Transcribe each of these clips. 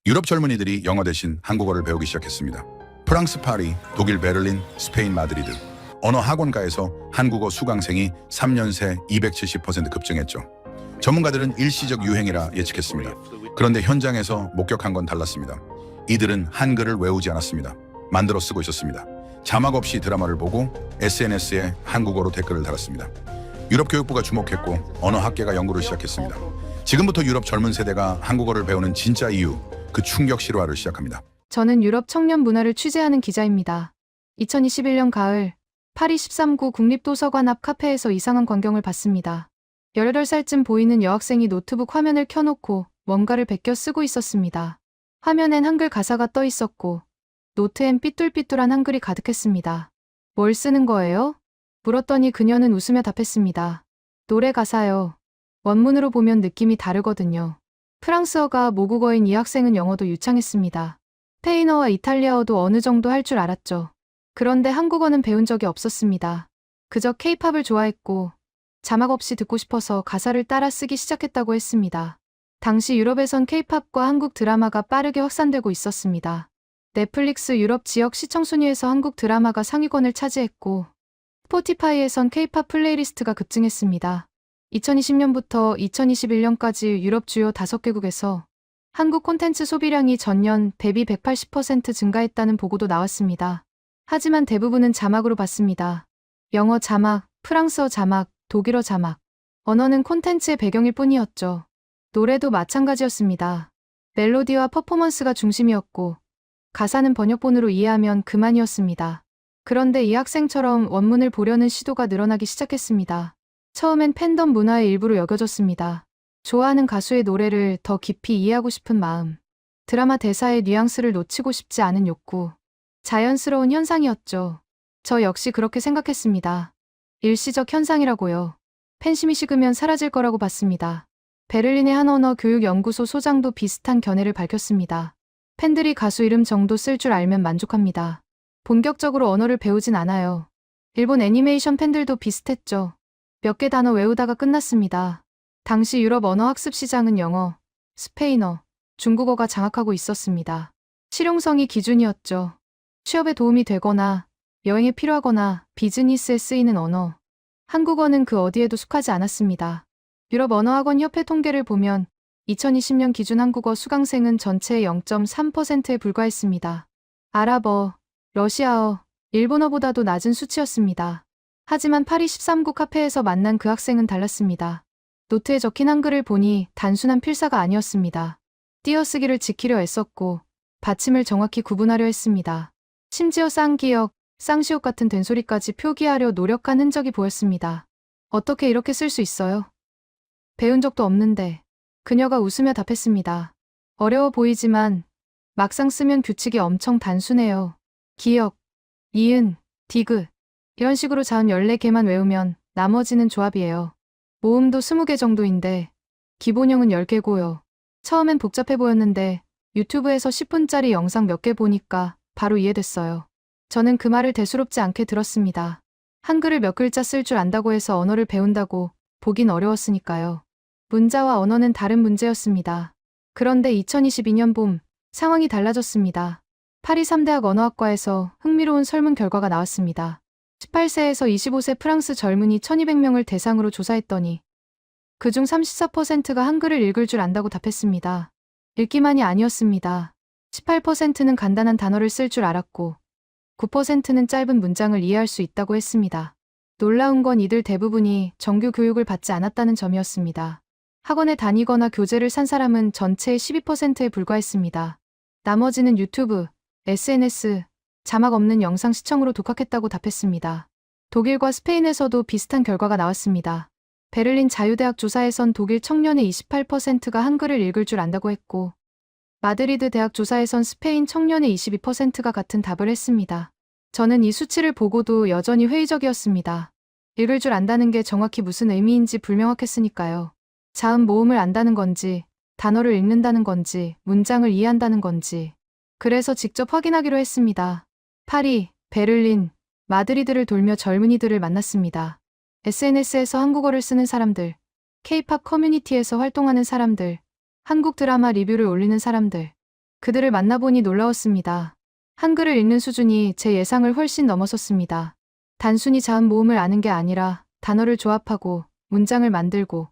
유럽 젊은이들이 영어 대신 한국어를 배우기 시작했습니다. 프랑스 파리, 독일 베를린, 스페인 마드리드. 언어 학원가에서 한국어 수강생이 3년 새 270% 급증했죠. 전문가들은 일시적 유행이라 예측했습니다. 그런데 현장에서 목격한 건 달랐습니다. 이들은 한글을 외우지 않았습니다. 만들어 쓰고 있었습니다. 자막 없이 드라마를 보고 SNS에 한국어로 댓글을 달았습니다. 유럽 교육부가 주목했고 언어 학계가 연구를 시작했습니다. 지금부터 유럽 젊은 세대가 한국어를 배우는 진짜 이유, 그 충격 실화를 시작합니다. 저는 유럽 청년 문화를 취재하는 기자입니다. 2021년 가을, 파리 13구 국립도서관 앞 카페에서 이상한 광경을 봤습니다. 18살쯤 보이는 여학생이 노트북 화면을 켜놓고 뭔가를 베껴 쓰고 있었습니다. 화면엔 한글 가사가 떠 있었고, 노트엔 삐뚤삐뚤한 한글이 가득했습니다. 뭘 쓰는 거예요? 물었더니 그녀는 웃으며 답했습니다. 노래 가사요. 원문으로 보면 느낌이 다르거든요. 프랑스어가 모국어인 이 학생은 영어도 유창했습니다. 스페인어와 이탈리아어도 어느 정도 할 줄 알았죠. 그런데 한국어는 배운 적이 없었습니다. 그저 케이팝을 좋아했고 자막 없이 듣고 싶어서 가사를 따라 쓰기 시작했다고 했습니다. 당시 유럽에선 케이팝과 한국 드라마가 빠르게 확산되고 있었습니다. 넷플릭스 유럽 지역 시청 순위에서 한국 드라마가 상위권을 차지했고 스포티파이에선 케이팝 플레이리스트가 급증했습니다. 2020년부터 2021년까지 유럽 주요 5개국에서 한국 콘텐츠 소비량이 전년 대비 180% 증가했다는 보고도 나왔습니다. 하지만 대부분은 자막으로 봤습니다. 영어 자막, 프랑스어 자막, 독일어 자막. 언어는 콘텐츠의 배경일 뿐이었죠. 노래도 마찬가지였습니다. 멜로디와 퍼포먼스가 중심이었고 가사는 번역본으로 이해하면 그만이었습니다. 그런데 이 학생처럼 원문을 보려는 시도가 늘어나기 시작했습니다. 처음엔 팬덤 문화의 일부로 여겨졌습니다. 좋아하는 가수의 노래를 더 깊이 이해하고 싶은 마음. 드라마 대사의 뉘앙스를 놓치고 싶지 않은 욕구. 자연스러운 현상이었죠. 저 역시 그렇게 생각했습니다. 일시적 현상이라고요. 팬심이 식으면 사라질 거라고 봤습니다. 베를린의 한 언어 교육 연구소 소장도 비슷한 견해를 밝혔습니다. 팬들이 가수 이름 정도 쓸 줄 알면 만족합니다. 본격적으로 언어를 배우진 않아요. 일본 애니메이션 팬들도 비슷했죠. 몇 개 단어 외우다가 끝났습니다. 당시 유럽 언어 학습 시장은 영어, 스페인어, 중국어가 장악하고 있었습니다. 실용성이 기준이었죠. 취업에 도움이 되거나 여행에 필요하거나 비즈니스에 쓰이는 언어. 한국어는 그 어디에도 속하지 않았습니다. 유럽 언어학원 협회 통계를 보면 2020년 기준 한국어 수강생은 전체의 0.3%에 불과했습니다. 아랍어, 러시아어, 일본어보다도 낮은 수치였습니다. 하지만 파리 13구 카페에서 만난 그 학생은 달랐습니다. 노트에 적힌 한글을 보니 단순한 필사가 아니었습니다. 띄어쓰기를 지키려 애썼고 받침을 정확히 구분하려 했습니다. 심지어 쌍기역, 쌍시옷 같은 된소리까지 표기하려 노력한 흔적이 보였습니다. 어떻게 이렇게 쓸 수 있어요? 배운 적도 없는데. 그녀가 웃으며 답했습니다. 어려워 보이지만 막상 쓰면 규칙이 엄청 단순해요. 기역, 이은, 디귿. 이런 식으로 자음 14개만 외우면 나머지는 조합이에요. 모음도 20개 정도인데 기본형은 10개고요. 처음엔 복잡해 보였는데 유튜브에서 10분짜리 영상 몇 개 보니까 바로 이해됐어요. 저는 그 말을 대수롭지 않게 들었습니다. 한글을 몇 글자 쓸 줄 안다고 해서 언어를 배운다고 보긴 어려웠으니까요. 문자와 언어는 다른 문제였습니다. 그런데 2022년 봄 상황이 달라졌습니다. 파리 3대학 언어학과에서 흥미로운 설문 결과가 나왔습니다. 18세에서 25세 프랑스 젊은이 1200명을 대상으로 조사했더니 그중 34%가 한글을 읽을 줄 안다고 답했습니다. 읽기만이 아니었습니다. 18%는 간단한 단어를 쓸 줄 알았고 9%는 짧은 문장을 이해할 수 있다고 했습니다. 놀라운 건 이들 대부분이 정규 교육을 받지 않았다는 점이었습니다. 학원에 다니거나 교재를 산 사람은 전체의 12%에 불과했습니다. 나머지는 유튜브, SNS, 자막 없는 영상 시청으로 독학했다고 답했습니다. 독일과 스페인에서도 비슷한 결과가 나왔습니다. 베를린 자유대학 조사에선 독일 청년의 28%가 한글을 읽을 줄 안다고 했고 마드리드 대학 조사에선 스페인 청년의 22%가 같은 답을 했습니다. 저는 이 수치를 보고도 여전히 회의적이었습니다. 읽을 줄 안다는 게 정확히 무슨 의미인지 불명확했으니까요. 자음 모음을 안다는 건지, 단어를 읽는다는 건지, 문장을 이해한다는 건지. 그래서 직접 확인하기로 했습니다. 파리, 베를린, 마드리드를 돌며 젊은이들을 만났습니다. SNS에서 한국어를 쓰는 사람들, K-팝 커뮤니티에서 활동하는 사람들, 한국 드라마 리뷰를 올리는 사람들. 그들을 만나보니 놀라웠습니다. 한글을 읽는 수준이 제 예상을 훨씬 넘어섰습니다. 단순히 자음 모음을 아는 게 아니라 단어를 조합하고 문장을 만들고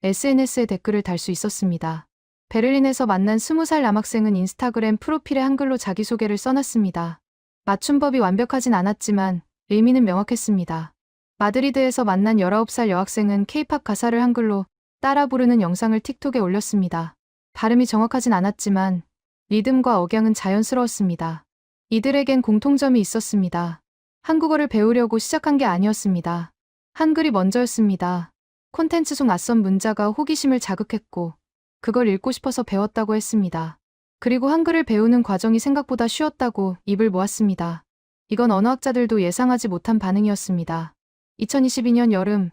SNS에 댓글을 달 수 있었습니다. 베를린에서 만난 20살 남학생은 인스타그램 프로필에 한글로 자기소개를 써놨습니다. 맞춤법이 완벽하진 않았지만 의미는 명확했습니다. 마드리드에서 만난 19살 여학생은 K-팝 가사를 한글로 따라 부르는 영상을 틱톡에 올렸습니다. 발음이 정확하진 않았지만 리듬과 억양은 자연스러웠습니다. 이들에겐 공통점이 있었습니다. 한국어를 배우려고 시작한 게 아니었습니다. 한글이 먼저였습니다. 콘텐츠 속 낯선 문자가 호기심을 자극했고 그걸 읽고 싶어서 배웠다고 했습니다. 그리고 한글을 배우는 과정이 생각보다 쉬웠다고 입을 모았습니다. 이건 언어학자들도 예상하지 못한 반응이었습니다. 2022년 여름,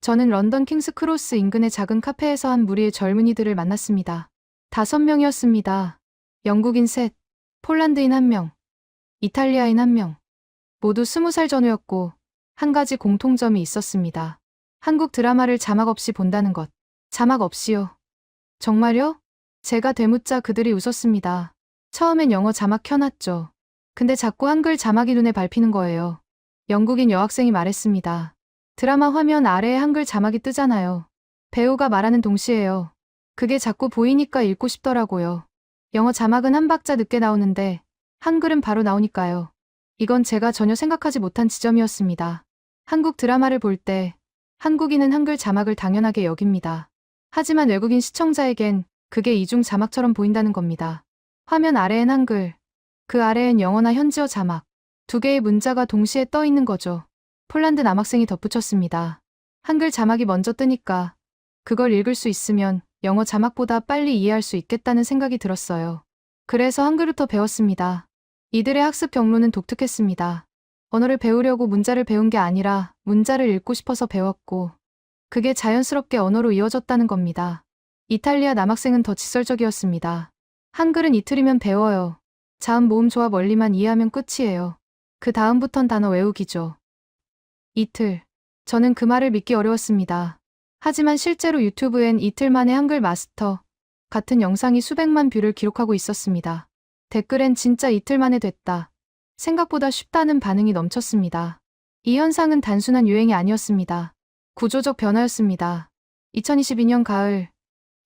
저는 런던 킹스 크로스 인근의 작은 카페에서 한 무리의 젊은이들을 만났습니다. 5명이었습니다. 영국인 셋, 폴란드인 1명, 이탈리아인 1명. 모두 20살 전후였고 한 가지 공통점이 있었습니다. 한국 드라마를 자막 없이 본다는 것. 자막 없이요. 정말요? 제가 되묻자 그들이 웃었습니다. 처음엔 영어 자막 켜놨죠. 근데 자꾸 한글 자막이 눈에 밟히는 거예요. 영국인 여학생이 말했습니다. 드라마 화면 아래에 한글 자막이 뜨잖아요. 배우가 말하는 동시에요. 그게 자꾸 보이니까 읽고 싶더라고요. 영어 자막은 한 박자 늦게 나오는데 한글은 바로 나오니까요. 이건 제가 전혀 생각하지 못한 지점이었습니다. 한국 드라마를 볼 때 한국인은 한글 자막을 당연하게 여깁니다. 하지만 외국인 시청자에겐 그게 이중 자막처럼 보인다는 겁니다. 화면 아래엔 한글, 그 아래엔 영어나 현지어 자막, 두 개의 문자가 동시에 떠 있는 거죠. 폴란드 남학생이 덧붙였습니다. 한글 자막이 먼저 뜨니까 그걸 읽을 수 있으면 영어 자막보다 빨리 이해할 수 있겠다는 생각이 들었어요. 그래서 한글부터 배웠습니다. 이들의 학습 경로는 독특했습니다. 언어를 배우려고 문자를 배운 게 아니라 문자를 읽고 싶어서 배웠고 그게 자연스럽게 언어로 이어졌다는 겁니다. 이탈리아 남학생은 더 직설적이었습니다. 한글은 이틀이면 배워요. 자음 모음 조합 원리만 이해하면 끝이에요. 그 다음부턴 단어 외우기죠. 이틀. 저는 그 말을 믿기 어려웠습니다. 하지만 실제로 유튜브엔 이틀 만에 한글 마스터 같은 영상이 수백만 뷰를 기록하고 있었습니다. 댓글엔 진짜 이틀 만에 됐다. 생각보다 쉽다는 반응이 넘쳤습니다. 이 현상은 단순한 유행이 아니었습니다. 구조적 변화였습니다. 2022년 가을,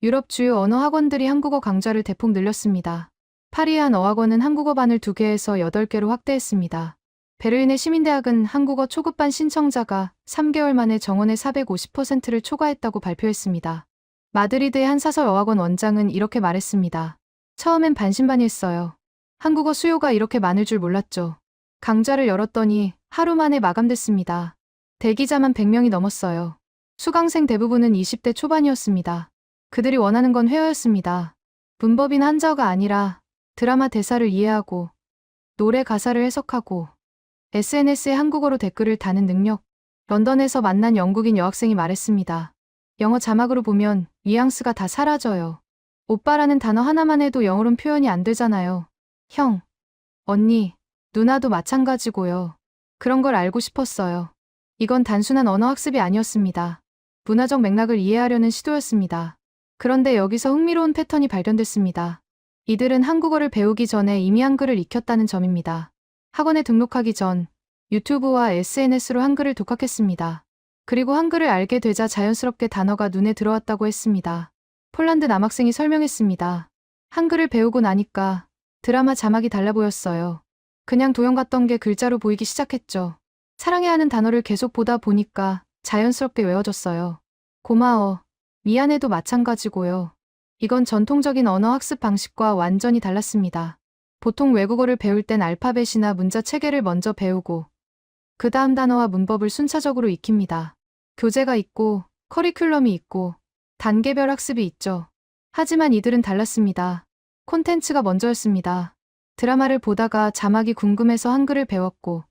유럽 주요 언어 학원들이 한국어 강좌를 대폭 늘렸습니다. 파리의 한 어학원은 한국어반을 2개에서 8개로 확대했습니다. 베를린의 시민대학은 한국어 초급반 신청자가 3개월 만에 정원의 450%를 초과했다고 발표했습니다. 마드리드의 한 사설 어학원 원장은 이렇게 말했습니다. 처음엔 반신반의했어요. 한국어 수요가 이렇게 많을 줄 몰랐죠. 강좌를 열었더니 하루 만에 마감됐습니다. 대기자만 100명이 넘었어요. 수강생 대부분은 20대 초반이었습니다. 그들이 원하는 건 회화였습니다. 문법이나 한자어가 아니라 드라마 대사를 이해하고 노래 가사를 해석하고 SNS에 한국어로 댓글을 다는 능력. 런던에서 만난 영국인 여학생이 말했습니다. 영어 자막으로 보면 뉘앙스가 다 사라져요. 오빠라는 단어 하나만 해도 영어로는 표현이 안 되잖아요. 형, 언니, 누나도 마찬가지고요. 그런 걸 알고 싶었어요. 이건 단순한 언어 학습이 아니었습니다. 문화적 맥락을 이해하려는 시도였습니다. 그런데 여기서 흥미로운 패턴이 발견됐습니다. 이들은 한국어를 배우기 전에 이미 한글을 익혔다는 점입니다. 학원에 등록하기 전 유튜브와 SNS로 한글을 독학했습니다. 그리고 한글을 알게 되자 자연스럽게 단어가 눈에 들어왔다고 했습니다. 폴란드 남학생이 설명했습니다. 한글을 배우고 나니까 드라마 자막이 달라 보였어요. 그냥 도형 같던 게 글자로 보이기 시작했죠. 사랑해야 하는 단어를 계속 보다 보니까 자연스럽게 외워졌어요. 고마워, 미안해도 마찬가지고요. 이건 전통적인 언어 학습 방식과 완전히 달랐습니다. 보통 외국어를 배울 땐 알파벳이나 문자 체계를 먼저 배우고 그 다음 단어와 문법을 순차적으로 익힙니다. 교재가 있고 커리큘럼이 있고 단계별 학습이 있죠. 하지만 이들은 달랐습니다. 콘텐츠가 먼저였습니다. 드라마를 보다가 자막이 궁금해서 한글을 배웠고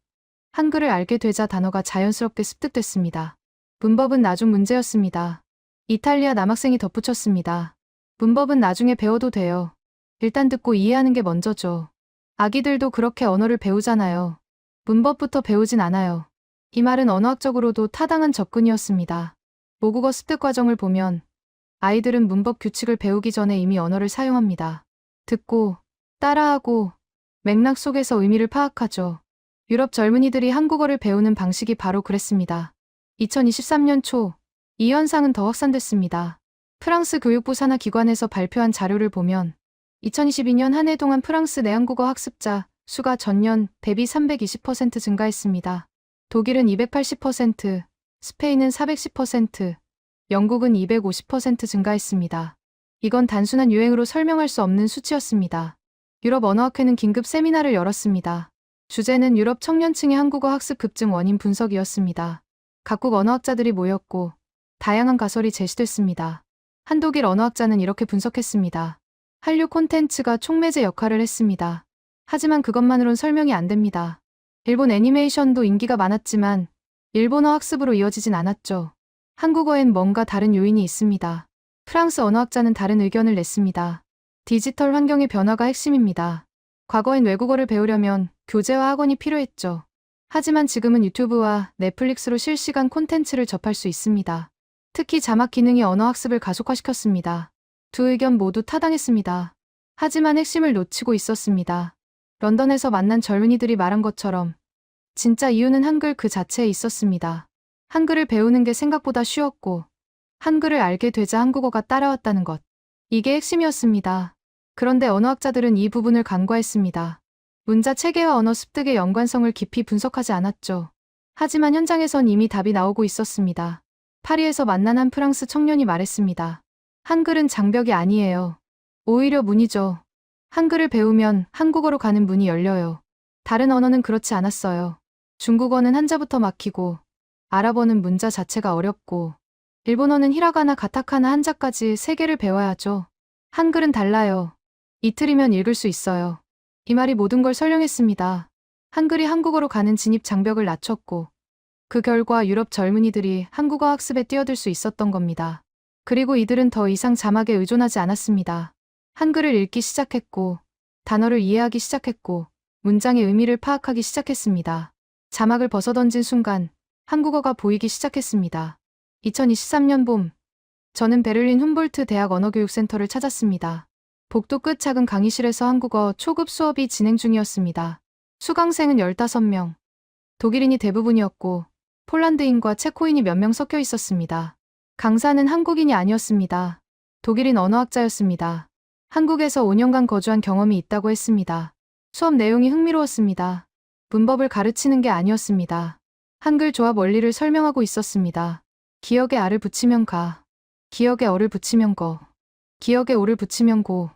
한글을 알게 되자 단어가 자연스럽게 습득됐습니다. 문법은 나중 문제였습니다. 이탈리아 남학생이 덧붙였습니다. 문법은 나중에 배워도 돼요. 일단 듣고 이해하는 게 먼저죠. 아기들도 그렇게 언어를 배우잖아요. 문법부터 배우진 않아요. 이 말은 언어학적으로도 타당한 접근이었습니다. 모국어 습득 과정을 보면 아이들은 문법 규칙을 배우기 전에 이미 언어를 사용합니다. 듣고, 따라하고 맥락 속에서 의미를 파악하죠. 유럽 젊은이들이 한국어를 배우는 방식이 바로 그랬습니다. 2023년 초, 이 현상은 더 확산됐습니다. 프랑스 교육부 산하 기관에서 발표한 자료를 보면 2022년 한 해 동안 프랑스 내 한국어 학습자 수가 전년 대비 320% 증가했습니다. 독일은 280%, 스페인은 410%, 영국은 250% 증가했습니다. 이건 단순한 유행으로 설명할 수 없는 수치였습니다. 유럽 언어학회는 긴급 세미나를 열었습니다. 주제는 유럽 청년층의 한국어 학습 급증 원인 분석이었습니다. 각국 언어학자들이 모였고 다양한 가설이 제시됐습니다. 한 독일 언어학자는 이렇게 분석했습니다. 한류 콘텐츠가 촉매제 역할을 했습니다. 하지만 그것만으론 설명이 안 됩니다. 일본 애니메이션도 인기가 많았지만 일본어 학습으로 이어지진 않았죠. 한국어엔 뭔가 다른 요인이 있습니다. 프랑스 언어학자는 다른 의견을 냈습니다. 디지털 환경의 변화가 핵심입니다. 과거엔 외국어를 배우려면 교재와 학원이 필요했죠. 하지만 지금은 유튜브와 넷플릭스로 실시간 콘텐츠를 접할 수 있습니다. 특히 자막 기능이 언어 학습을 가속화시켰습니다. 두 의견 모두 타당했습니다. 하지만 핵심을 놓치고 있었습니다. 런던에서 만난 젊은이들이 말한 것처럼 진짜 이유는 한글 그 자체에 있었습니다. 한글을 배우는 게 생각보다 쉬웠고 한글을 알게 되자 한국어가 따라왔다는 것. 이게 핵심이었습니다. 그런데 언어학자들은 이 부분을 간과했습니다. 문자 체계와 언어 습득의 연관성을 깊이 분석하지 않았죠. 하지만 현장에선 이미 답이 나오고 있었습니다. 파리에서 만난 한 프랑스 청년이 말했습니다. 한글은 장벽이 아니에요. 오히려 문이죠. 한글을 배우면 한국어로 가는 문이 열려요. 다른 언어는 그렇지 않았어요. 중국어는 한자부터 막히고 아랍어는 문자 자체가 어렵고 일본어는 히라가나 가타카나 한자까지 3개를 배워야 하죠. 한글은 달라요. 이틀이면 읽을 수 있어요. 이 말이 모든 걸 설명했습니다. 한글이 한국어로 가는 진입 장벽을 낮췄고 그 결과 유럽 젊은이들이 한국어 학습에 뛰어들 수 있었던 겁니다. 그리고 이들은 더 이상 자막에 의존하지 않았습니다. 한글을 읽기 시작했고 단어를 이해하기 시작했고 문장의 의미를 파악하기 시작했습니다. 자막을 벗어던진 순간 한국어가 보이기 시작했습니다. 2023년 봄, 저는 베를린 훔볼트 대학 언어교육센터를 찾았습니다. 복도 끝 작은 강의실에서 한국어 초급 수업이 진행 중이었습니다. 수강생은 15명. 독일인이 대부분이었고 폴란드인과 체코인이 몇 명 섞여 있었습니다. 강사는 한국인이 아니었습니다. 독일인 언어학자였습니다. 한국에서 5년간 거주한 경험이 있다고 했습니다. 수업 내용이 흥미로웠습니다. 문법을 가르치는 게 아니었습니다. 한글 조합 원리를 설명하고 있었습니다. 기역에 아를 붙이면 가, 기역에 어를 붙이면 거, 기역에 오를 붙이면 고.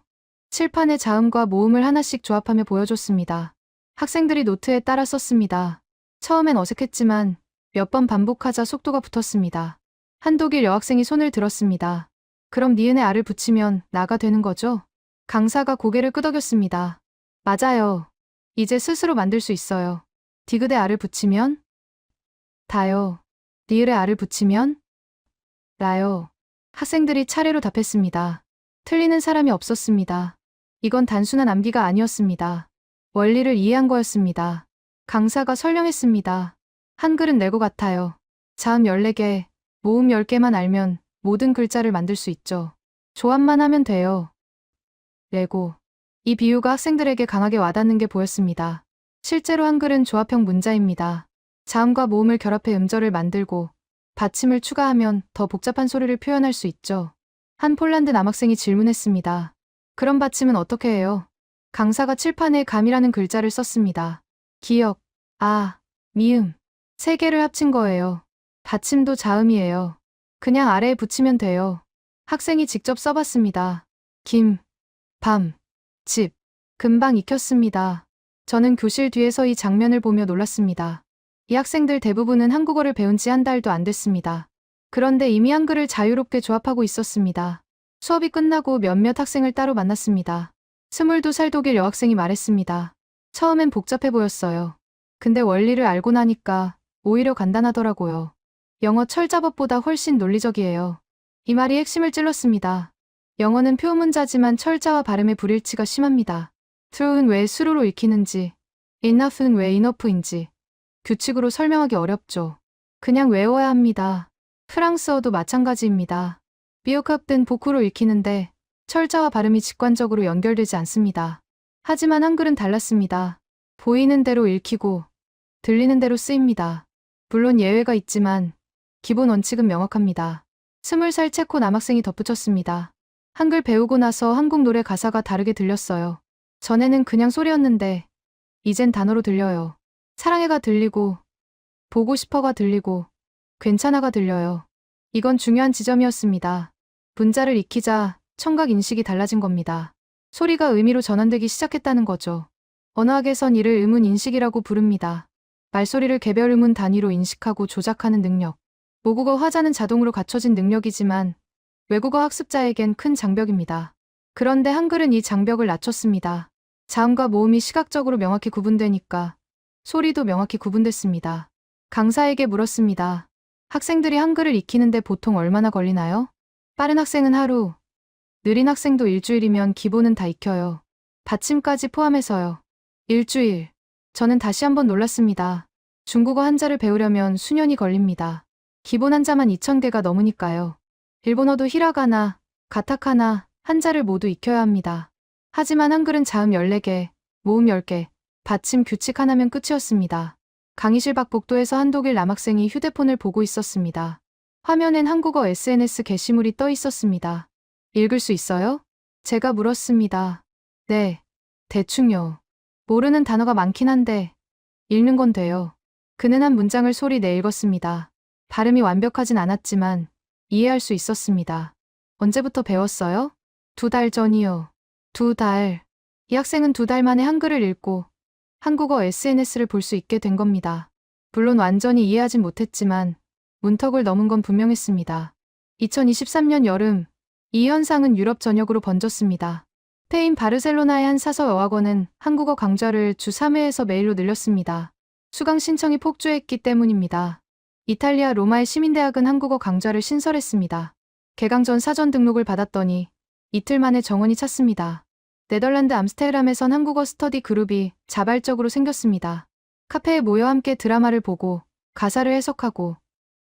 칠판에 자음과 모음을 하나씩 조합하며 보여줬습니다. 학생들이 노트에 따라 썼습니다. 처음엔 어색했지만 몇 번 반복하자 속도가 붙었습니다. 한 독일 여학생이 손을 들었습니다. 그럼 니은에 알을 붙이면 나가 되는 거죠? 강사가 고개를 끄덕였습니다. 맞아요. 이제 스스로 만들 수 있어요. 디귿에 알을 붙이면 다요. 리을에 알을 붙이면 라요. 학생들이 차례로 답했습니다. 틀리는 사람이 없었습니다. 이건 단순한 암기가 아니었습니다. 원리를 이해한 거였습니다. 강사가 설명했습니다. 한글은 레고 같아요. 자음 14개, 모음 10개만 알면 모든 글자를 만들 수 있죠. 조합만 하면 돼요. 레고. 이 비유가 학생들에게 강하게 와닿는 게 보였습니다. 실제로 한글은 조합형 문자입니다. 자음과 모음을 결합해 음절을 만들고 받침을 추가하면 더 복잡한 소리를 표현할 수 있죠. 한 폴란드 남학생이 질문했습니다. 그럼 받침은 어떻게 해요? 강사가 칠판에 감이라는 글자를 썼습니다. 기역, 아, 미음. 3개를 합친 거예요. 받침도 자음이에요. 그냥 아래에 붙이면 돼요. 학생이 직접 써봤습니다. 김, 밤, 집. 금방 익혔습니다. 저는 교실 뒤에서 이 장면을 보며 놀랐습니다. 이 학생들 대부분은 한국어를 배운 지 한 달도 안 됐습니다. 그런데 이미 한글을 자유롭게 조합하고 있었습니다. 수업이 끝나고 몇몇 학생을 따로 만났습니다. 22살 독일 여학생이 말했습니다. 처음엔 복잡해 보였어요. 근데 원리를 알고 나니까 오히려 간단하더라고요. 영어 철자법보다 훨씬 논리적이에요. 이 말이 핵심을 찔렀습니다. 영어는 표문자지만 철자와 발음의 불일치가 심합니다. true는 왜 수로로 읽히는지, enough는 왜 enough인지 규칙으로 설명하기 어렵죠. 그냥 외워야 합니다. 프랑스어도 마찬가지입니다. 비오캅든 복후로 읽히는데 철자와 발음이 직관적으로 연결되지 않습니다. 하지만 한글은 달랐습니다. 보이는 대로 읽히고 들리는 대로 쓰입니다. 물론 예외가 있지만 기본 원칙은 명확합니다. 20살 체코 남학생이 덧붙였습니다. 한글 배우고 나서 한국 노래 가사가 다르게 들렸어요. 전에는 그냥 소리였는데 이젠 단어로 들려요. 사랑해가 들리고 보고 싶어가 들리고 괜찮아가 들려요. 이건 중요한 지점이었습니다. 문자를 익히자 청각 인식이 달라진 겁니다. 소리가 의미로 전환되기 시작했다는 거죠. 언어학에선 이를 의문 인식이라고 부릅니다. 말소리를 개별 의문 단위로 인식하고 조작하는 능력. 모국어 화자는 자동으로 갖춰진 능력이지만 외국어 학습자에겐 큰 장벽입니다. 그런데 한글은 이 장벽을 낮췄습니다. 자음과 모음이 시각적으로 명확히 구분되니까 소리도 명확히 구분됐습니다. 강사에게 물었습니다. 학생들이 한글을 익히는데 보통 얼마나 걸리나요? 빠른 학생은 하루, 느린 학생도 일주일이면 기본은 다 익혀요. 받침까지 포함해서요. 일주일. 저는 다시 한번 놀랐습니다. 중국어 한자를 배우려면 수년이 걸립니다. 기본 한자만 2,000개가 넘으니까요. 일본어도 히라가나, 가타카나, 한자를 모두 익혀야 합니다. 하지만 한글은 자음 14개, 모음 10개, 받침 규칙 하나면 끝이었습니다. 강의실 밖 복도에서 한 독일 남학생이 휴대폰을 보고 있었습니다. 화면엔 한국어 SNS 게시물이 떠 있었습니다. 읽을 수 있어요? 제가 물었습니다. 네, 대충요. 모르는 단어가 많긴 한데 읽는 건 돼요. 그는 한 문장을 소리 내 읽었습니다. 발음이 완벽하진 않았지만 이해할 수 있었습니다. 언제부터 배웠어요? 2달 전이요. 2달. 이 학생은 2달 만에 한글을 읽고 한국어 SNS를 볼 수 있게 된 겁니다. 물론 완전히 이해하진 못했지만 문턱을 넘은 건 분명했습니다. 2023년 여름, 이 현상은 유럽 전역으로 번졌습니다. 스페인 바르셀로나의 한 사서 어학원은 한국어 강좌를 주 3회에서 매일로 늘렸습니다. 수강 신청이 폭주했기 때문입니다. 이탈리아 로마의 시민대학은 한국어 강좌를 신설했습니다. 개강 전 사전 등록을 받았더니 이틀 만에 정원이 찼습니다. 네덜란드 암스테르담에선 한국어 스터디 그룹이 자발적으로 생겼습니다. 카페에 모여 함께 드라마를 보고 가사를 해석하고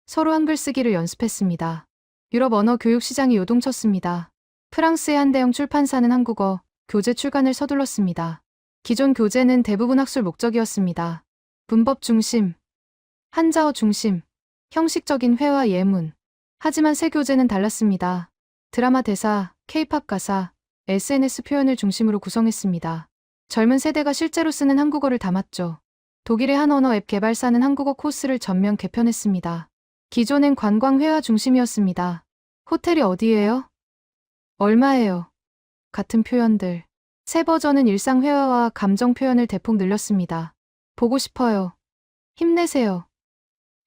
서로 한글 쓰기를 연습했습니다. 유럽 언어 교육 시장이 요동쳤습니다. 프랑스의 한 대형 출판사는 한국어 교재 출간을 서둘렀습니다. 기존 교재는 대부분 학술 목적이었습니다. 문법 중심, 한자어 중심, 형식적인 회화 예문. 하지만 새 교재는 달랐습니다. 드라마 대사, K-팝 가사, SNS 표현을 중심으로 구성했습니다. 젊은 세대가 실제로 쓰는 한국어를 담았죠. 독일의 한 언어 앱 개발사는 한국어 코스를 전면 개편했습니다. 기존엔 관광 회화 중심이었습니다. 호텔이 어디예요? 얼마예요? 같은 표현들. 새 버전은 일상 회화와 감정 표현을 대폭 늘렸습니다. 보고 싶어요. 힘내세요.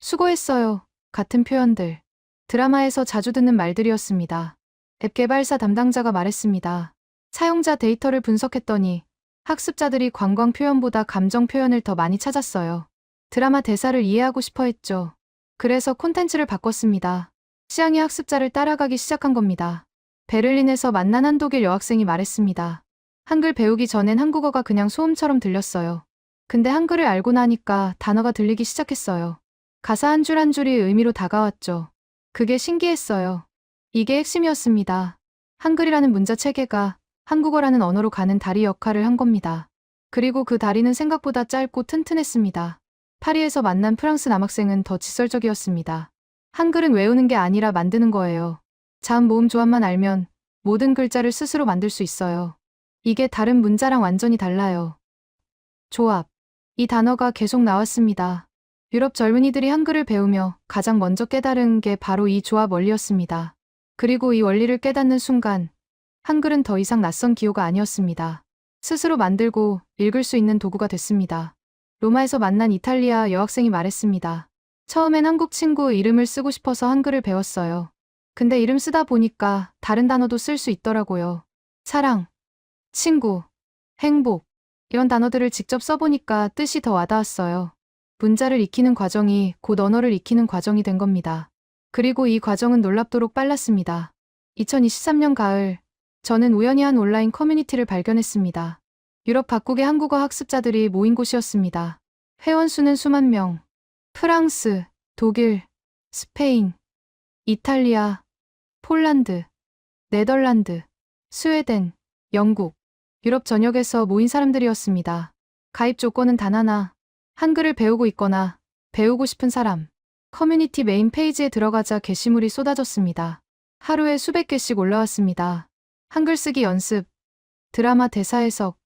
수고했어요. 같은 표현들. 드라마에서 자주 듣는 말들이었습니다. 앱 개발사 담당자가 말했습니다. 사용자 데이터를 분석했더니 학습자들이 관광 표현보다 감정 표현을 더 많이 찾았어요. 드라마 대사를 이해하고 싶어 했죠. 그래서 콘텐츠를 바꿨습니다. 취향이 학습자를 따라가기 시작한 겁니다. 베를린에서 만난 한 독일 여학생이 말했습니다. 한글 배우기 전엔 한국어가 그냥 소음처럼 들렸어요. 근데 한글을 알고 나니까 단어가 들리기 시작했어요. 가사 한 줄 한 줄이 의미로 다가왔죠. 그게 신기했어요. 이게 핵심이었습니다. 한글이라는 문자 체계가 한국어라는 언어로 가는 다리 역할을 한 겁니다. 그리고 그 다리는 생각보다 짧고 튼튼했습니다. 파리에서 만난 프랑스 남학생은 더 직설적이었습니다. 한글은 외우는 게 아니라 만드는 거예요. 자음 모음 조합만 알면 모든 글자를 스스로 만들 수 있어요. 이게 다른 문자랑 완전히 달라요. 조합. 이 단어가 계속 나왔습니다. 유럽 젊은이들이 한글을 배우며 가장 먼저 깨달은 게 바로 이 조합 원리였습니다. 그리고 이 원리를 깨닫는 순간 한글은 더 이상 낯선 기호가 아니었습니다. 스스로 만들고 읽을 수 있는 도구가 됐습니다. 로마에서 만난 이탈리아 여학생이 말했습니다. 처음엔 한국 친구 이름을 쓰고 싶어서 한글을 배웠어요. 근데 이름 쓰다 보니까 다른 단어도 쓸 수 있더라고요. 사랑, 친구, 행복 이런 단어들을 직접 써보니까 뜻이 더 와닿았어요. 문자를 익히는 과정이 곧 언어를 익히는 과정이 된 겁니다. 그리고 이 과정은 놀랍도록 빨랐습니다. 2023년 가을, 저는 우연히 한 온라인 커뮤니티를 발견했습니다. 유럽 각국의 한국어 학습자들이 모인 곳이었습니다. 회원 수는 수만 명. 프랑스, 독일, 스페인, 이탈리아, 폴란드, 네덜란드, 스웨덴, 영국, 유럽 전역에서 모인 사람들이었습니다. 가입 조건은 단 하나. 한글을 배우고 있거나 배우고 싶은 사람. 커뮤니티 메인 페이지에 들어가자 게시물이 쏟아졌습니다. 하루에 수백 개씩 올라왔습니다. 한글 쓰기 연습, 드라마 대사 해석,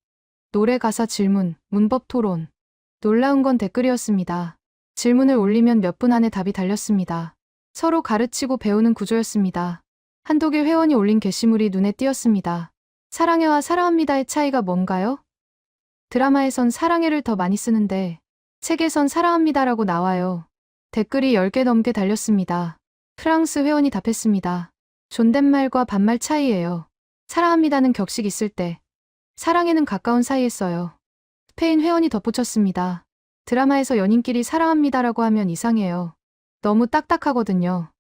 노래 가사 질문, 문법 토론. 놀라운 건 댓글이었습니다. 질문을 올리면 몇 분 안에 답이 달렸습니다. 서로 가르치고 배우는 구조였습니다. 한독일 회원이 올린 게시물이 눈에 띄었습니다. 사랑해와 사랑합니다의 차이가 뭔가요? 드라마에선 사랑해를 더 많이 쓰는데 책에선 사랑합니다라고 나와요. 댓글이 10개 넘게 달렸습니다. 프랑스 회원이 답했습니다. 존댓말과 반말 차이예요. 사랑합니다는 격식 있을 때, 사랑해는 가까운 사이에 써요. 스페인 회원이 덧붙였습니다. 드라마에서 연인끼리 사랑합니다라고 하면 이상해요. 너무 딱딱하거든요.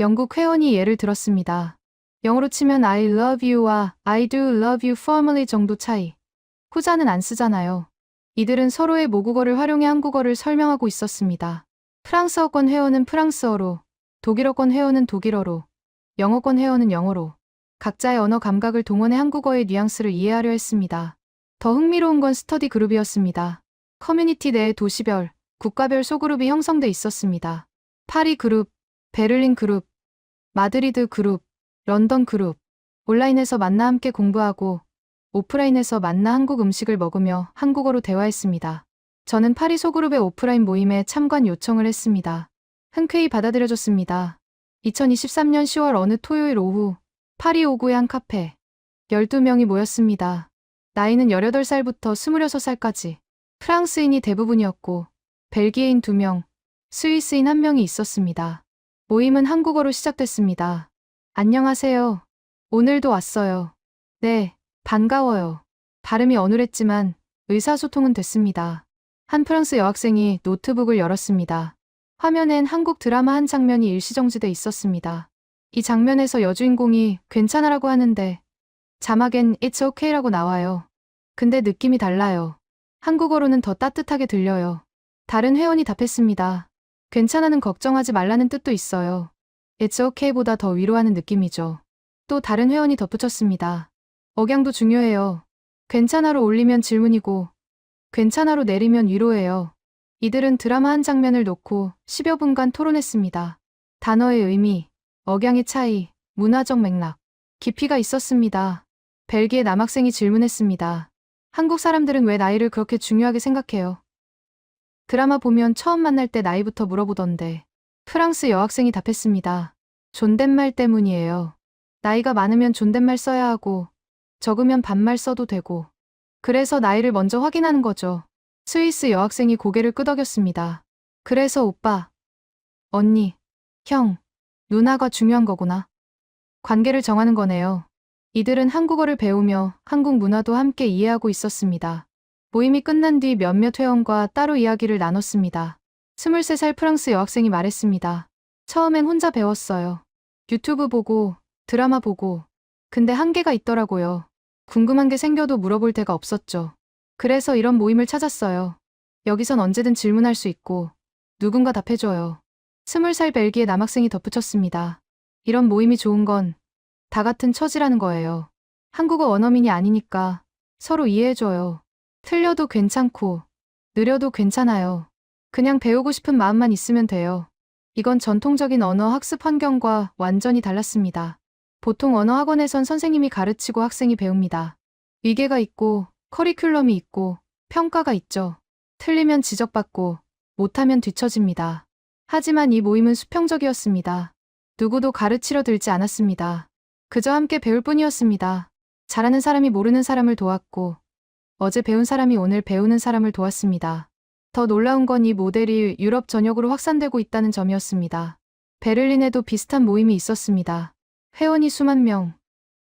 영국 회원이 예를 들었습니다. 영어로 치면 I love you와 I do love you formally 정도 차이. 후자는 안 쓰잖아요. 이들은 서로의 모국어를 활용해 한국어를 설명하고 있었습니다. 프랑스어권 회원은 프랑스어로, 독일어권 회원은 독일어로, 영어권 회원은 영어로 각자의 언어 감각을 동원해 한국어의 뉘앙스를 이해하려 했습니다. 더 흥미로운 건 스터디 그룹이었습니다. 커뮤니티 내에 도시별, 국가별 소그룹이 형성돼 있었습니다. 파리 그룹, 베를린 그룹, 마드리드 그룹, 런던 그룹. 온라인에서 만나 함께 공부하고 오프라인에서 만나 한국 음식을 먹으며 한국어로 대화했습니다. 저는 파리 소그룹의 오프라인 모임에 참관 요청을 했습니다. 흔쾌히 받아들여졌습니다. 2023년 10월 어느 토요일 오후 파리 오구의 한 카페. 12명이 모였습니다. 나이는 18살부터 26살까지. 프랑스인이 대부분이었고 벨기에인 2명, 스위스인 1명이 있었습니다. 모임은 한국어로 시작됐습니다. 안녕하세요. 오늘도 왔어요. 네, 반가워요. 발음이 어눌했지만 의사소통은 됐습니다. 한 프랑스 여학생이 노트북을 열었습니다. 화면엔 한국 드라마 한 장면이 일시정지돼 있었습니다. 이 장면에서 여주인공이 괜찮아라고 하는데 자막엔 It's okay라고 나와요. 근데 느낌이 달라요. 한국어로는 더 따뜻하게 들려요. 다른 회원이 답했습니다. 괜찮아는 걱정하지 말라는 뜻도 있어요. It's okay보다 더 위로하는 느낌이죠. 또 다른 회원이 덧붙였습니다. 억양도 중요해요. 괜찮아로 올리면 질문이고 괜찮아로 내리면 위로예요. 이들은 드라마 한 장면을 놓고 10여 분간 토론했습니다. 단어의 의미, 억양의 차이, 문화적 맥락, 깊이가 있었습니다. 벨기에 남학생이 질문했습니다. 한국 사람들은 왜 나이를 그렇게 중요하게 생각해요? 드라마 보면 처음 만날 때 나이부터 물어보던데. 프랑스 여학생이 답했습니다. 존댓말 때문이에요. 나이가 많으면 존댓말 써야 하고 적으면 반말 써도 되고. 그래서 나이를 먼저 확인하는 거죠. 스위스 여학생이 고개를 끄덕였습니다. 그래서 오빠, 언니, 형, 누나가 중요한 거구나. 관계를 정하는 거네요. 이들은 한국어를 배우며 한국 문화도 함께 이해하고 있었습니다. 모임이 끝난 뒤 몇몇 회원과 따로 이야기를 나눴습니다. 23살 프랑스 여학생이 말했습니다. 처음엔 혼자 배웠어요. 유튜브 보고, 드라마 보고. 근데 한계가 있더라고요. 궁금한 게 생겨도 물어볼 데가 없었죠. 그래서 이런 모임을 찾았어요. 여기선 언제든 질문할 수 있고 누군가 답해줘요. 20살 벨기에 남학생이 덧붙였습니다. 이런 모임이 좋은 건 다 같은 처지라는 거예요. 한국어 원어민이 아니니까 서로 이해해줘요. 틀려도 괜찮고 느려도 괜찮아요. 그냥 배우고 싶은 마음만 있으면 돼요. 이건 전통적인 언어 학습 환경과 완전히 달랐습니다. 보통 언어 학원에선 선생님이 가르치고 학생이 배웁니다. 위계가 있고 커리큘럼이 있고 평가가 있죠. 틀리면 지적받고 못하면 뒤처집니다. 하지만 이 모임은 수평적이었습니다. 누구도 가르치려 들지 않았습니다. 그저 함께 배울 뿐이었습니다. 잘하는 사람이 모르는 사람을 도왔고 어제 배운 사람이 오늘 배우는 사람을 도왔습니다. 더 놀라운 건 이 모델이 유럽 전역으로 확산되고 있다는 점이었습니다. 베를린에도 비슷한 모임이 있었습니다. 회원이 수만 명.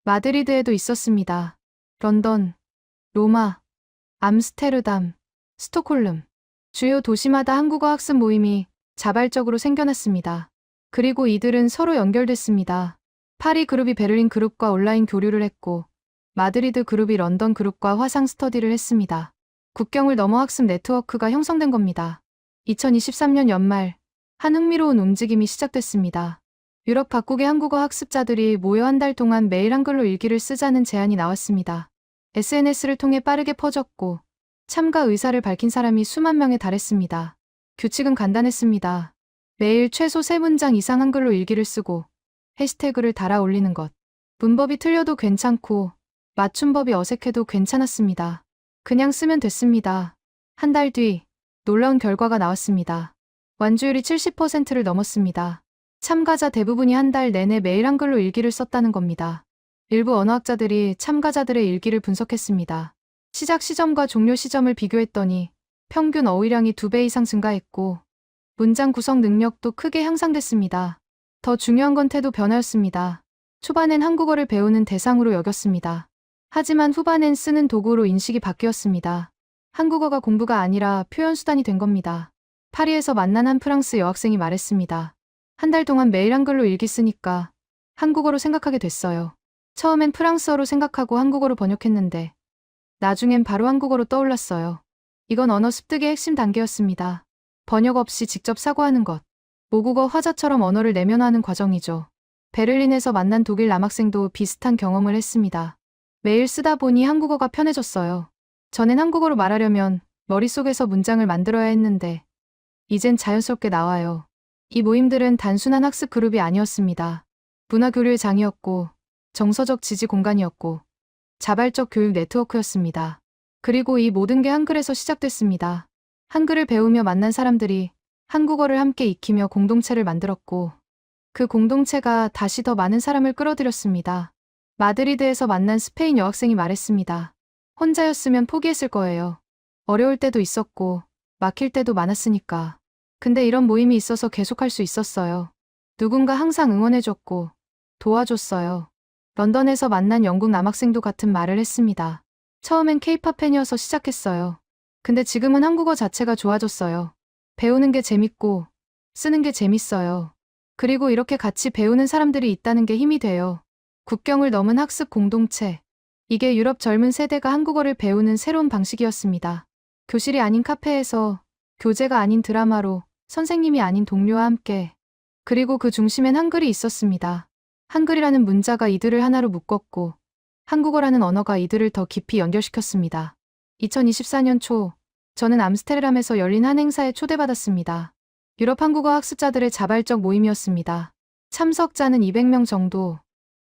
마드리드에도 있었습니다. 런던, 로마, 암스테르담, 스톡홀름. 주요 도시마다 한국어 학습 모임이 자발적으로 생겨났습니다. 그리고 이들은 서로 연결됐습니다. 파리 그룹이 베를린 그룹과 온라인 교류를 했고 마드리드 그룹이 런던 그룹과 화상 스터디를 했습니다. 국경을 넘어 학습 네트워크가 형성된 겁니다. 2023년 연말 한 흥미로운 움직임이 시작됐습니다. 유럽 각국의 한국어 학습자들이 모여 한 달 동안 매일 한글로 일기를 쓰자는 제안이 나왔습니다. SNS를 통해 빠르게 퍼졌고 참가 의사를 밝힌 사람이 수만 명에 달했습니다. 규칙은 간단했습니다. 매일 최소 3문장 이상 한글로 일기를 쓰고 해시태그를 달아 올리는 것. 문법이 틀려도 괜찮고 맞춤법이 어색해도 괜찮았습니다. 그냥 쓰면 됐습니다. 한 달 뒤 놀라운 결과가 나왔습니다. 완주율이 70%를 넘었습니다. 참가자 대부분이 한 달 내내 매일 한글로 일기를 썼다는 겁니다. 일부 언어학자들이 참가자들의 일기를 분석했습니다. 시작 시점과 종료 시점을 비교했더니 평균 어휘량이 2배 이상 증가했고 문장 구성 능력도 크게 향상됐습니다. 더 중요한 건 태도 변화였습니다. 초반엔 한국어를 배우는 대상으로 여겼습니다. 하지만 후반엔 쓰는 도구로 인식이 바뀌었습니다. 한국어가 공부가 아니라 표현 수단이 된 겁니다. 파리에서 만난 한 프랑스 여학생이 말했습니다. 한 달 동안 매일 한글로 일기 쓰니까 한국어로 생각하게 됐어요. 처음엔 프랑스어로 생각하고 한국어로 번역했는데 나중엔 바로 한국어로 떠올랐어요. 이건 언어 습득의 핵심 단계였습니다. 번역 없이 직접 사고하는 것. 모국어 화자처럼 언어를 내면화하는 과정이죠. 베를린에서 만난 독일 남학생도 비슷한 경험을 했습니다. 매일 쓰다 보니 한국어가 편해졌어요. 전엔 한국어로 말하려면 머릿속에서 문장을 만들어야 했는데 이젠 자연스럽게 나와요. 이 모임들은 단순한 학습 그룹이 아니었습니다. 문화교류의 장이었고 정서적 지지 공간이었고 자발적 교육 네트워크였습니다. 그리고 이 모든 게 한글에서 시작됐습니다. 한글을 배우며 만난 사람들이 한국어를 함께 익히며 공동체를 만들었고 그 공동체가 다시 더 많은 사람을 끌어들였습니다. 마드리드에서 만난 스페인 여학생이 말했습니다. 혼자였으면 포기했을 거예요. 어려울 때도 있었고 막힐 때도 많았으니까. 근데 이런 모임이 있어서 계속할 수 있었어요. 누군가 항상 응원해줬고 도와줬어요. 런던에서 만난 영국 남학생도 같은 말을 했습니다. 처음엔 케이팝 팬이어서 시작했어요. 근데 지금은 한국어 자체가 좋아졌어요. 배우는 게 재밌고 쓰는 게 재밌어요. 그리고 이렇게 같이 배우는 사람들이 있다는 게 힘이 돼요. 국경을 넘은 학습 공동체. 이게 유럽 젊은 세대가 한국어를 배우는 새로운 방식이었습니다. 교실이 아닌 카페에서, 교재가 아닌 드라마로, 선생님이 아닌 동료와 함께. 그리고 그 중심엔 한글이 있었습니다. 한글이라는 문자가 이들을 하나로 묶었고 한국어라는 언어가 이들을 더 깊이 연결시켰습니다. 2024년 초 저는 암스테르담에서 열린 한 행사에 초대받았습니다. 유럽 한국어 학습자들의 자발적 모임이었습니다. 참석자는 200명 정도.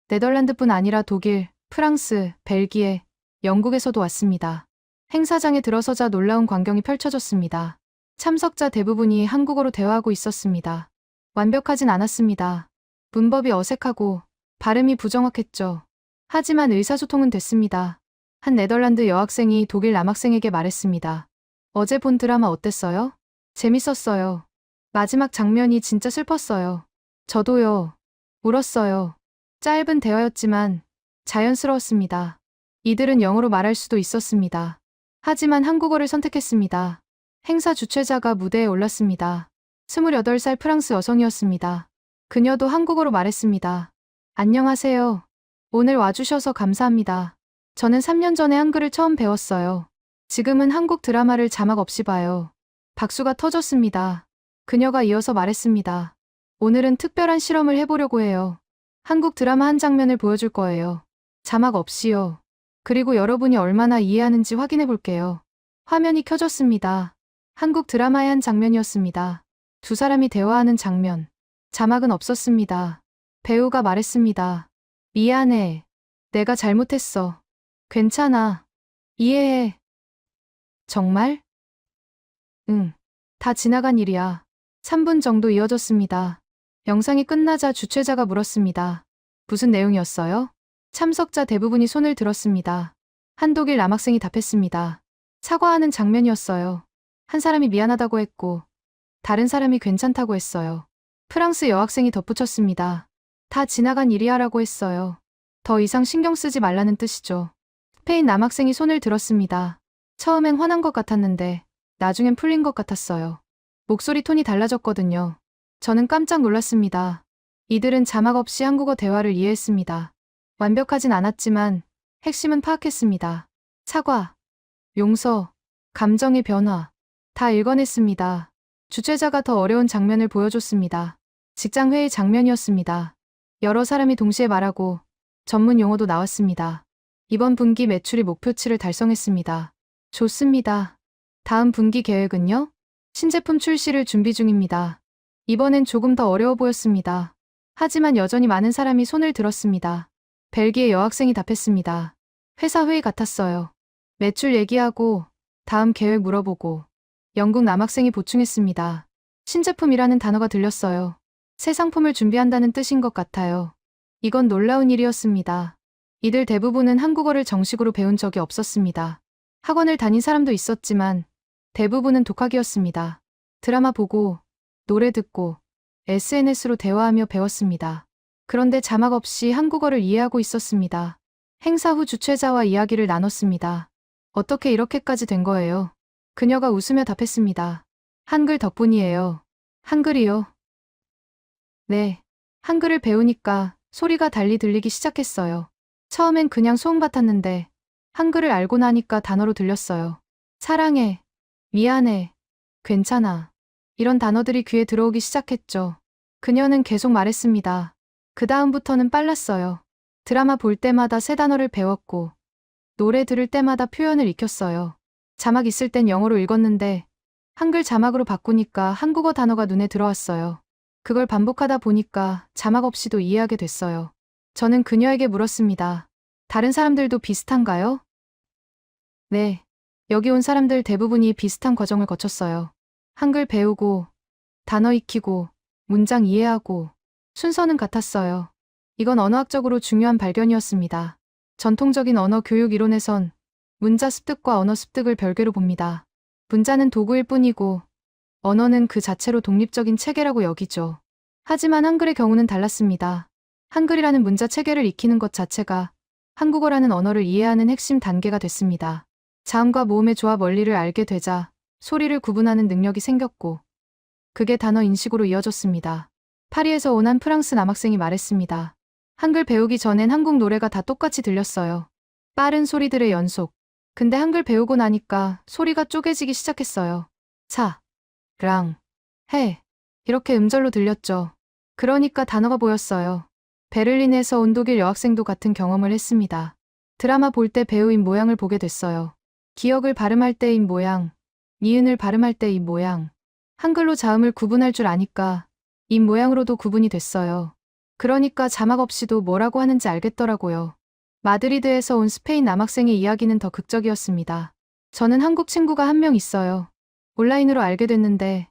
네덜란드뿐 아니라 독일, 프랑스, 벨기에, 영국에서도 왔습니다. 행사장에 들어서자 놀라운 광경이 펼쳐졌습니다. 참석자 대부분이 한국어로 대화하고 있었습니다. 완벽하진 않았습니다. 문법이 어색하고 발음이 부정확했죠. 하지만 의사소통은 됐습니다. 한 네덜란드 여학생이 독일 남학생에게 말했습니다. 어제 본 드라마 어땠어요? 재밌었어요. 마지막 장면이 진짜 슬펐어요. 저도요. 울었어요. 짧은 대화였지만 자연스러웠습니다. 이들은 영어로 말할 수도 있었습니다. 하지만 한국어를 선택했습니다. 행사 주최자가 무대에 올랐습니다. 28살 프랑스 여성이었습니다. 그녀도 한국어로 말했습니다. 안녕하세요. 오늘 와주셔서 감사합니다. 저는 3년 전에 한글을 처음 배웠어요. 지금은 한국 드라마를 자막 없이 봐요. 박수가 터졌습니다. 그녀가 이어서 말했습니다. 오늘은 특별한 실험을 해보려고 해요. 한국 드라마 한 장면을 보여줄 거예요. 자막 없이요. 그리고 여러분이 얼마나 이해하는지 확인해 볼게요. 화면이 켜졌습니다. 한국 드라마의 한 장면이었습니다. 두 사람이 대화하는 장면. 자막은 없었습니다. 배우가 말했습니다. 미안해. 내가 잘못했어. 괜찮아. 이해해. 정말? 응. 다 지나간 일이야. 3분 정도 이어졌습니다. 영상이 끝나자 주최자가 물었습니다. 무슨 내용이었어요? 참석자 대부분이 손을 들었습니다. 한 독일 남학생이 답했습니다. 사과하는 장면이었어요. 한 사람이 미안하다고 했고 다른 사람이 괜찮다고 했어요. 프랑스 여학생이 덧붙였습니다. 다 지나간 일이야라고 했어요. 더 이상 신경 쓰지 말라는 뜻이죠. 스페인 남학생이 손을 들었습니다. 처음엔 화난 것 같았는데 나중엔 풀린 것 같았어요. 목소리 톤이 달라졌거든요. 저는 깜짝 놀랐습니다. 이들은 자막 없이 한국어 대화를 이해했습니다. 완벽하진 않았지만 핵심은 파악했습니다. 사과, 용서, 감정의 변화, 다 읽어냈습니다. 주최자가 더 어려운 장면을 보여줬습니다. 직장 회의 장면이었습니다. 여러 사람이 동시에 말하고 전문 용어도 나왔습니다. 이번 분기 매출이 목표치를 달성했습니다. 좋습니다. 다음 분기 계획은요? 신제품 출시를 준비 중입니다. 이번엔 조금 더 어려워 보였습니다. 하지만 여전히 많은 사람이 손을 들었습니다. 벨기에 여학생이 답했습니다. 회사 회의 같았어요. 매출 얘기하고 다음 계획 물어보고 영국 남학생이 보충했습니다. 신제품이라는 단어가 들렸어요. 새 상품을 준비한다는 뜻인 것 같아요. 이건 놀라운 일이었습니다. 이들 대부분은 한국어를 정식으로 배운 적이 없었습니다. 학원을 다닌 사람도 있었지만 대부분은 독학이었습니다. 드라마 보고, 노래 듣고, SNS로 대화하며 배웠습니다. 그런데 자막 없이 한국어를 이해하고 있었습니다. 행사 후 주최자와 이야기를 나눴습니다. 어떻게 이렇게까지 된 거예요? 그녀가 웃으며 답했습니다. 한글 덕분이에요. 한글이요? 네. 한글을 배우니까 소리가 달리 들리기 시작했어요. 처음엔 그냥 소음 같았는데 한글을 알고 나니까 단어로 들렸어요. 사랑해, 미안해, 괜찮아. 이런 단어들이 귀에 들어오기 시작했죠. 그녀는 계속 말했습니다. 그 다음부터는 빨랐어요. 드라마 볼 때마다 새 단어를 배웠고 노래 들을 때마다 표현을 익혔어요. 자막 있을 땐 영어로 읽었는데 한글 자막으로 바꾸니까 한국어 단어가 눈에 들어왔어요. 그걸 반복하다 보니까 자막 없이도 이해하게 됐어요. 저는 그녀에게 물었습니다. 다른 사람들도 비슷한가요? 네. 여기 온 사람들 대부분이 비슷한 과정을 거쳤어요. 한글 배우고, 단어 익히고, 문장 이해하고, 순서는 같았어요. 이건 언어학적으로 중요한 발견이었습니다. 전통적인 언어 교육 이론에선 문자 습득과 언어 습득을 별개로 봅니다. 문자는 도구일 뿐이고, 언어는 그 자체로 독립적인 체계라고 여기죠. 하지만 한글의 경우는 달랐습니다. 한글이라는 문자 체계를 익히는 것 자체가 한국어라는 언어를 이해하는 핵심 단계가 됐습니다. 자음과 모음의 조합 원리를 알게 되자 소리를 구분하는 능력이 생겼고 그게 단어 인식으로 이어졌습니다. 파리에서 온 한 프랑스 남학생이 말했습니다. 한글 배우기 전엔 한국 노래가 다 똑같이 들렸어요. 빠른 소리들의 연속. 근데 한글 배우고 나니까 소리가 쪼개지기 시작했어요. 사, 랑, 해. 이렇게 음절로 들렸죠. 그러니까 단어가 보였어요. 베를린에서 온 독일 여학생도 같은 경험을 했습니다. 드라마 볼 때 배우인 모양을 보게 됐어요. 기억을 발음할 때인 모양, 니은을 발음할 때인 모양. 한글로 자음을 구분할 줄 아니까 이 모양으로도 구분이 됐어요. 그러니까 자막 없이도 뭐라고 하는지 알겠더라고요. 마드리드에서 온 스페인 남학생의 이야기는 더 극적이었습니다. 저는 한국 친구가 한 명 있어요. 온라인으로 알게 됐는데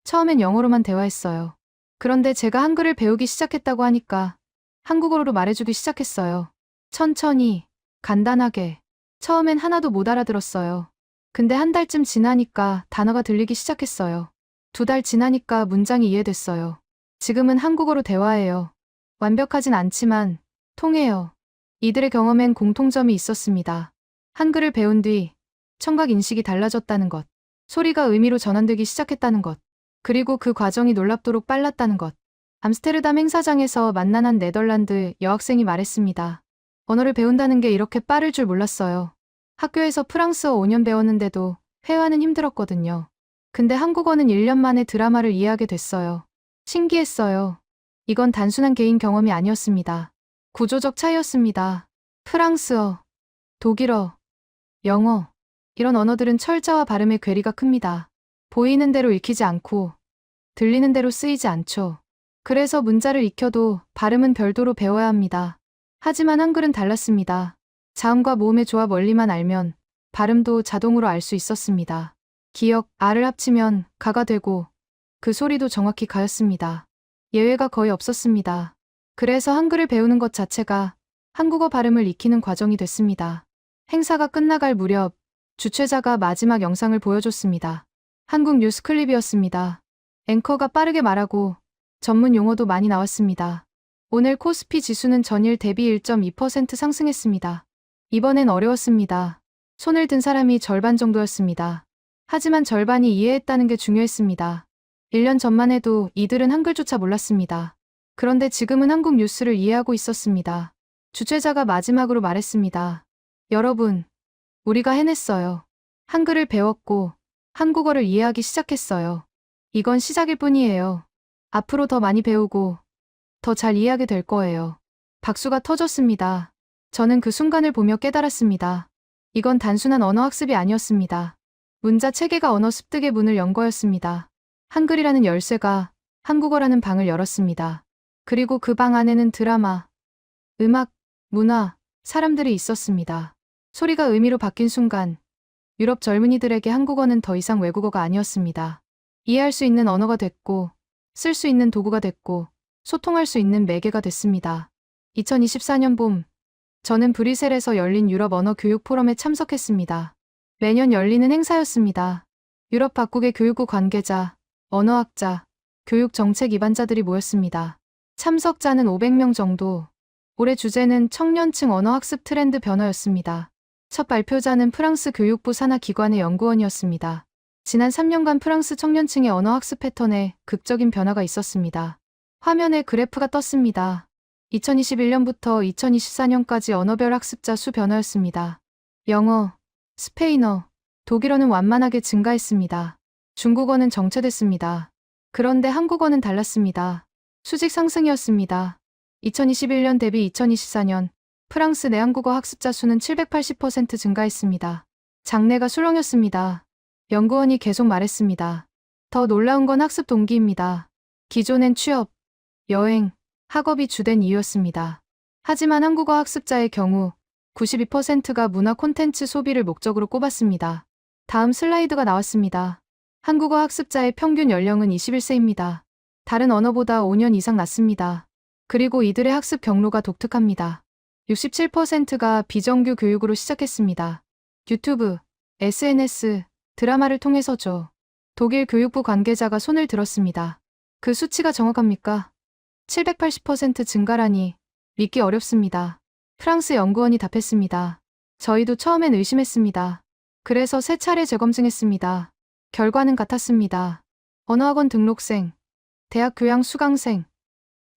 처음엔 영어로만 대화했어요. 그런데 제가 한글을 배우기 시작했다고 하니까 한국어로 말해주기 시작했어요. 천천히, 간단하게. 처음엔 하나도 못 알아들었어요. 근데 한 달쯤 지나니까 단어가 들리기 시작했어요. 2달 지나니까 문장이 이해됐어요. 지금은 한국어로 대화해요. 완벽하진 않지만 통해요. 이들의 경험엔 공통점이 있었습니다. 한글을 배운 뒤 청각 인식이 달라졌다는 것, 소리가 의미로 전환되기 시작했다는 것, 그리고 그 과정이 놀랍도록 빨랐다는 것. 암스테르담 행사장에서 만난 한 네덜란드 여학생이 말했습니다. 언어를 배운다는 게 이렇게 빠를 줄 몰랐어요. 학교에서 프랑스어 5년 배웠는데도 회화는 힘들었거든요. 근데 한국어는 1년 만에 드라마를 이해하게 됐어요. 신기했어요. 이건 단순한 개인 경험이 아니었습니다. 구조적 차이였습니다. 프랑스어, 독일어, 영어, 이런 언어들은 철자와 발음의 괴리가 큽니다. 보이는 대로 읽히지 않고 들리는 대로 쓰이지 않죠. 그래서 문자를 익혀도 발음은 별도로 배워야 합니다. 하지만 한글은 달랐습니다. 자음과 모음의 조합 원리만 알면 발음도 자동으로 알 수 있었습니다. 기역, 아를 합치면 가가 되고 그 소리도 정확히 가였습니다. 예외가 거의 없었습니다. 그래서 한글을 배우는 것 자체가 한국어 발음을 익히는 과정이 됐습니다. 행사가 끝나갈 무렵 주최자가 마지막 영상을 보여줬습니다. 한국 뉴스 클립이었습니다. 앵커가 빠르게 말하고 전문 용어도 많이 나왔습니다. 오늘 코스피 지수는 전일 대비 1.2% 상승했습니다. 이번엔 어려웠습니다. 손을 든 사람이 절반 정도였습니다. 하지만 절반이 이해했다는 게 중요했습니다. 1년 전만 해도 이들은 한글조차 몰랐습니다. 그런데 지금은 한국 뉴스를 이해하고 있었습니다. 주최자가 마지막으로 말했습니다. 여러분, 우리가 해냈어요. 한글을 배웠고 한국어를 이해하기 시작했어요. 이건 시작일 뿐이에요. 앞으로 더 많이 배우고 더 잘 이해하게 될 거예요. 박수가 터졌습니다. 저는 그 순간을 보며 깨달았습니다. 이건 단순한 언어 학습이 아니었습니다. 문자 체계가 언어 습득의 문을 연 거였습니다. 한글이라는 열쇠가 한국어라는 방을 열었습니다. 그리고 그 방 안에는 드라마, 음악, 문화, 사람들이 있었습니다. 소리가 의미로 바뀐 순간 유럽 젊은이들에게 한국어는 더 이상 외국어가 아니었습니다. 이해할 수 있는 언어가 됐고, 쓸 수 있는 도구가 됐고, 소통할 수 있는 매개가 됐습니다. 2024년 봄, 저는 브뤼셀에서 열린 유럽 언어 교육 포럼에 참석했습니다. 매년 열리는 행사였습니다. 유럽 각국의 교육부 관계자, 언어학자, 교육 정책 입안자들이 모였습니다. 참석자는 500명 정도. 올해 주제는 청년층 언어학습 트렌드 변화였습니다. 첫 발표자는 프랑스 교육부 산하 기관의 연구원이었습니다. 지난 3년간 프랑스 청년층의 언어학습 패턴에 극적인 변화가 있었습니다. 화면에 그래프가 떴습니다. 2021년부터 2024년까지 언어별 학습자 수 변화였습니다. 영어, 스페인어, 독일어는 완만하게 증가했습니다. 중국어는 정체됐습니다. 그런데 한국어는 달랐습니다. 수직 상승이었습니다. 2021년 대비 2024년 프랑스 내 한국어 학습자 수는 780% 증가했습니다. 장래가 술렁였습니다. 연구원이 계속 말했습니다. 더 놀라운 건 학습 동기입니다. 기존엔 취업, 여행, 학업이 주된 이유였습니다. 하지만 한국어 학습자의 경우 92%가 문화 콘텐츠 소비를 목적으로 꼽았습니다. 다음 슬라이드가 나왔습니다. 한국어 학습자의 평균 연령은 21세입니다. 다른 언어보다 5년 이상 낮습니다. 그리고 이들의 학습 경로가 독특합니다. 67%가 비정규 교육으로 시작했습니다. 유튜브, SNS, 드라마를 통해서죠. 독일 교육부 관계자가 손을 들었습니다. 그 수치가 정확합니까? 780% 증가라니 믿기 어렵습니다. 프랑스 연구원이 답했습니다. 저희도 처음엔 의심했습니다. 그래서 3차례 재검증했습니다. 결과는 같았습니다. 언어학원 등록생, 대학 교양 수강생,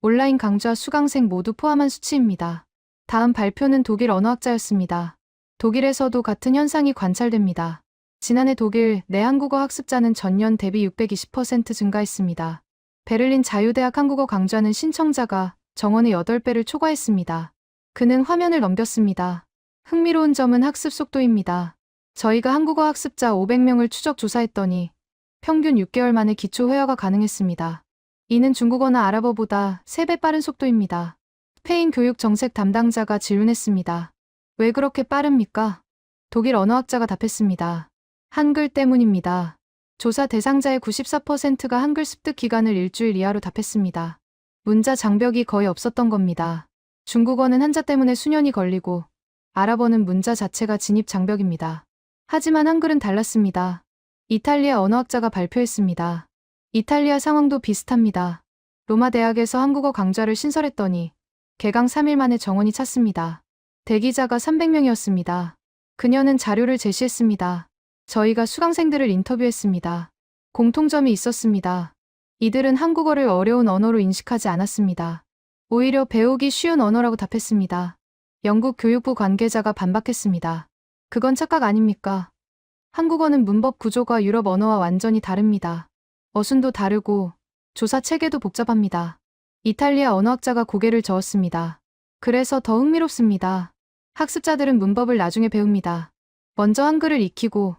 온라인 강좌 수강생 모두 포함한 수치입니다. 다음 발표는 독일 언어학자였습니다. 독일에서도 같은 현상이 관찰됩니다. 지난해 독일 내 한국어 학습자는 전년 대비 620% 증가했습니다. 베를린 자유대학 한국어 강좌는 신청자가 정원의 8배를 초과했습니다. 그는 화면을 넘겼습니다. 흥미로운 점은 학습 속도입니다. 저희가 한국어 학습자 500명을 추적 조사했더니 평균 6개월 만에 기초 회화가 가능했습니다. 이는 중국어나 아랍어보다 3배 빠른 속도입니다. 스페인 교육 정책 담당자가 질문했습니다. 왜 그렇게 빠릅니까? 독일 언어학자가 답했습니다. 한글 때문입니다. 조사 대상자의 94%가 한글 습득 기간을 일주일 이하로 답했습니다. 문자 장벽이 거의 없었던 겁니다. 중국어는 한자 때문에 수년이 걸리고 아랍어는 문자 자체가 진입 장벽입니다. 하지만 한글은 달랐습니다. 이탈리아 언어학자가 발표했습니다. 이탈리아 상황도 비슷합니다. 로마 대학에서 한국어 강좌를 신설했더니 개강 3일 만에 정원이 찼습니다. 대기자가 300명이었습니다. 그녀는 자료를 제시했습니다. 저희가 수강생들을 인터뷰했습니다. 공통점이 있었습니다. 이들은 한국어를 어려운 언어로 인식하지 않았습니다. 오히려 배우기 쉬운 언어라고 답했습니다. 영국 교육부 관계자가 반박했습니다. 그건 착각 아닙니까? 한국어는 문법 구조가 유럽 언어와 완전히 다릅니다. 어순도 다르고 조사 체계도 복잡합니다. 이탈리아 언어학자가 고개를 저었습니다. 그래서 더 흥미롭습니다. 학습자들은 문법을 나중에 배웁니다. 먼저 한글을 익히고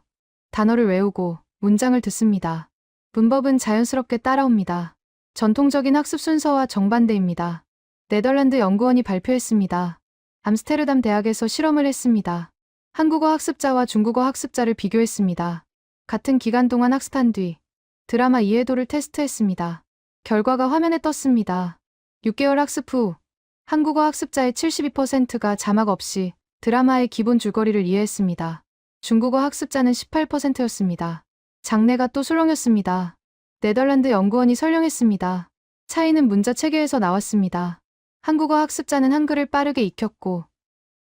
단어를 외우고 문장을 듣습니다. 문법은 자연스럽게 따라옵니다. 전통적인 학습 순서와 정반대입니다. 네덜란드 연구원이 발표했습니다. 암스테르담 대학에서 실험을 했습니다. 한국어 학습자와 중국어 학습자를 비교했습니다. 같은 기간 동안 학습한 뒤 드라마 이해도를 테스트했습니다. 결과가 화면에 떴습니다. 6개월 학습 후 한국어 학습자의 72%가 자막 없이 드라마의 기본 줄거리를 이해했습니다. 중국어 학습자는 18%였습니다. 장래가 또 술렁였습니다. 네덜란드 연구원이 설명했습니다. 차이는 문자 체계에서 나왔습니다. 한국어 학습자는 한글을 빠르게 익혔고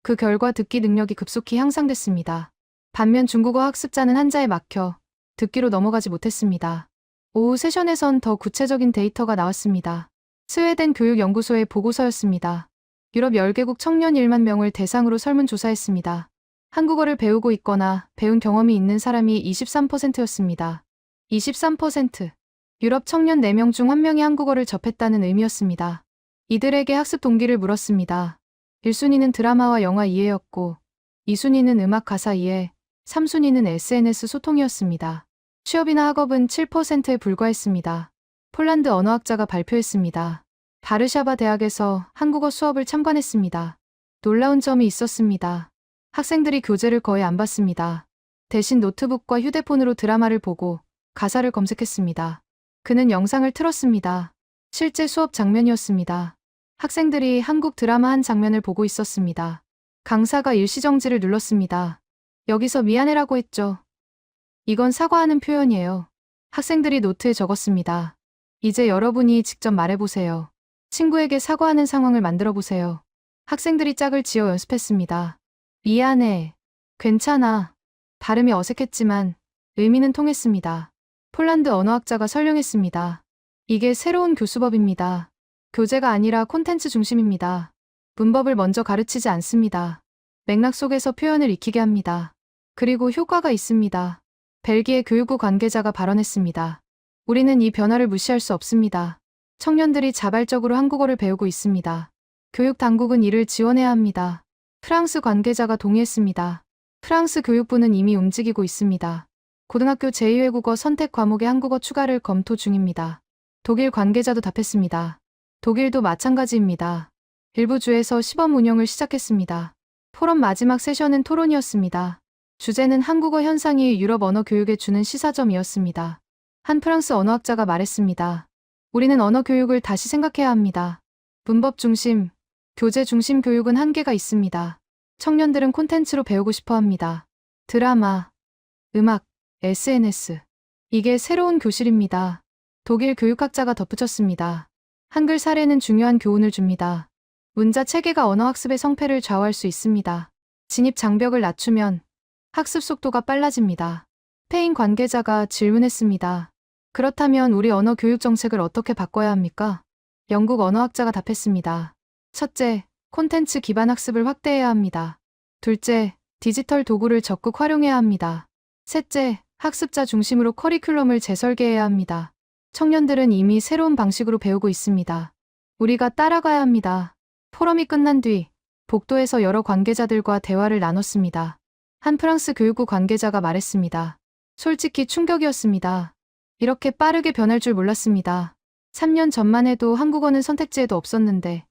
그 결과 듣기 능력이 급속히 향상됐습니다. 반면 중국어 학습자는 한자에 막혀 듣기로 넘어가지 못했습니다. 오후 세션에선 더 구체적인 데이터가 나왔습니다. 스웨덴 교육연구소의 보고서였습니다. 유럽 10개국 청년 1만 명을 대상으로 설문조사했습니다. 한국어를 배우고 있거나 배운 경험이 있는 사람이 23%였습니다. 23%. 유럽 청년 4명 중 1명이 한국어를 접했다는 의미였습니다. 이들에게 학습 동기를 물었습니다. 1순위는 드라마와 영화 이해였고 2순위는 음악 가사 이해, 3순위는 SNS 소통이었습니다. 취업이나 학업은 7%에 불과했습니다. 폴란드 언어학자가 발표했습니다. 바르샤바 대학에서 한국어 수업을 참관했습니다. 놀라운 점이 있었습니다. 학생들이 교재를 거의 안 봤습니다. 대신 노트북과 휴대폰으로 드라마를 보고 가사를 검색했습니다. 그는 영상을 틀었습니다. 실제 수업 장면이었습니다. 학생들이 한국 드라마 한 장면을 보고 있었습니다. 강사가 일시정지를 눌렀습니다. 여기서 미안해라고 했죠. 이건 사과하는 표현이에요. 학생들이 노트에 적었습니다. 이제 여러분이 직접 말해보세요. 친구에게 사과하는 상황을 만들어보세요. 학생들이 짝을 지어 연습했습니다. 미안해. 괜찮아. 발음이 어색했지만 의미는 통했습니다. 폴란드 언어학자가 설명했습니다. 이게 새로운 교수법입니다. 교재가 아니라 콘텐츠 중심입니다. 문법을 먼저 가르치지 않습니다. 맥락 속에서 표현을 익히게 합니다. 그리고 효과가 있습니다. 벨기에 교육부 관계자가 발언했습니다. 우리는 이 변화를 무시할 수 없습니다. 청년들이 자발적으로 한국어를 배우고 있습니다. 교육 당국은 이를 지원해야 합니다. 프랑스 관계자가 동의했습니다. 프랑스 교육부는 이미 움직이고 있습니다. 고등학교 제2외국어 선택 과목의 한국어 추가를 검토 중입니다. 독일 관계자도 답했습니다. 독일도 마찬가지입니다. 일부 주에서 시범 운영을 시작했습니다. 포럼 마지막 세션은 토론이었습니다. 주제는 한국어 현상이 유럽 언어 교육에 주는 시사점이었습니다. 한 프랑스 언어학자가 말했습니다. 우리는 언어 교육을 다시 생각해야 합니다. 문법 중심, 교재 중심 교육은 한계가 있습니다. 청년들은 콘텐츠로 배우고 싶어 합니다. 드라마, 음악, SNS. 이게 새로운 교실입니다. 독일 교육학자가 덧붙였습니다. 한글 사례는 중요한 교훈을 줍니다. 문자 체계가 언어학습의 성패를 좌우할 수 있습니다. 진입 장벽을 낮추면 학습 속도가 빨라집니다. 스페인 관계자가 질문했습니다. 그렇다면 우리 언어 교육 정책을 어떻게 바꿔야 합니까? 영국 언어학자가 답했습니다. 첫째, 콘텐츠 기반 학습을 확대해야 합니다. 둘째, 디지털 도구를 적극 활용해야 합니다. 셋째, 학습자 중심으로 커리큘럼을 재설계해야 합니다. 청년들은 이미 새로운 방식으로 배우고 있습니다. 우리가 따라가야 합니다. 포럼이 끝난 뒤 복도에서 여러 관계자들과 대화를 나눴습니다. 한 프랑스 교육부 관계자가 말했습니다. 솔직히 충격이었습니다. 이렇게 빠르게 변할 줄 몰랐습니다. 3년 전만 해도 한국어는 선택지에도 없었는데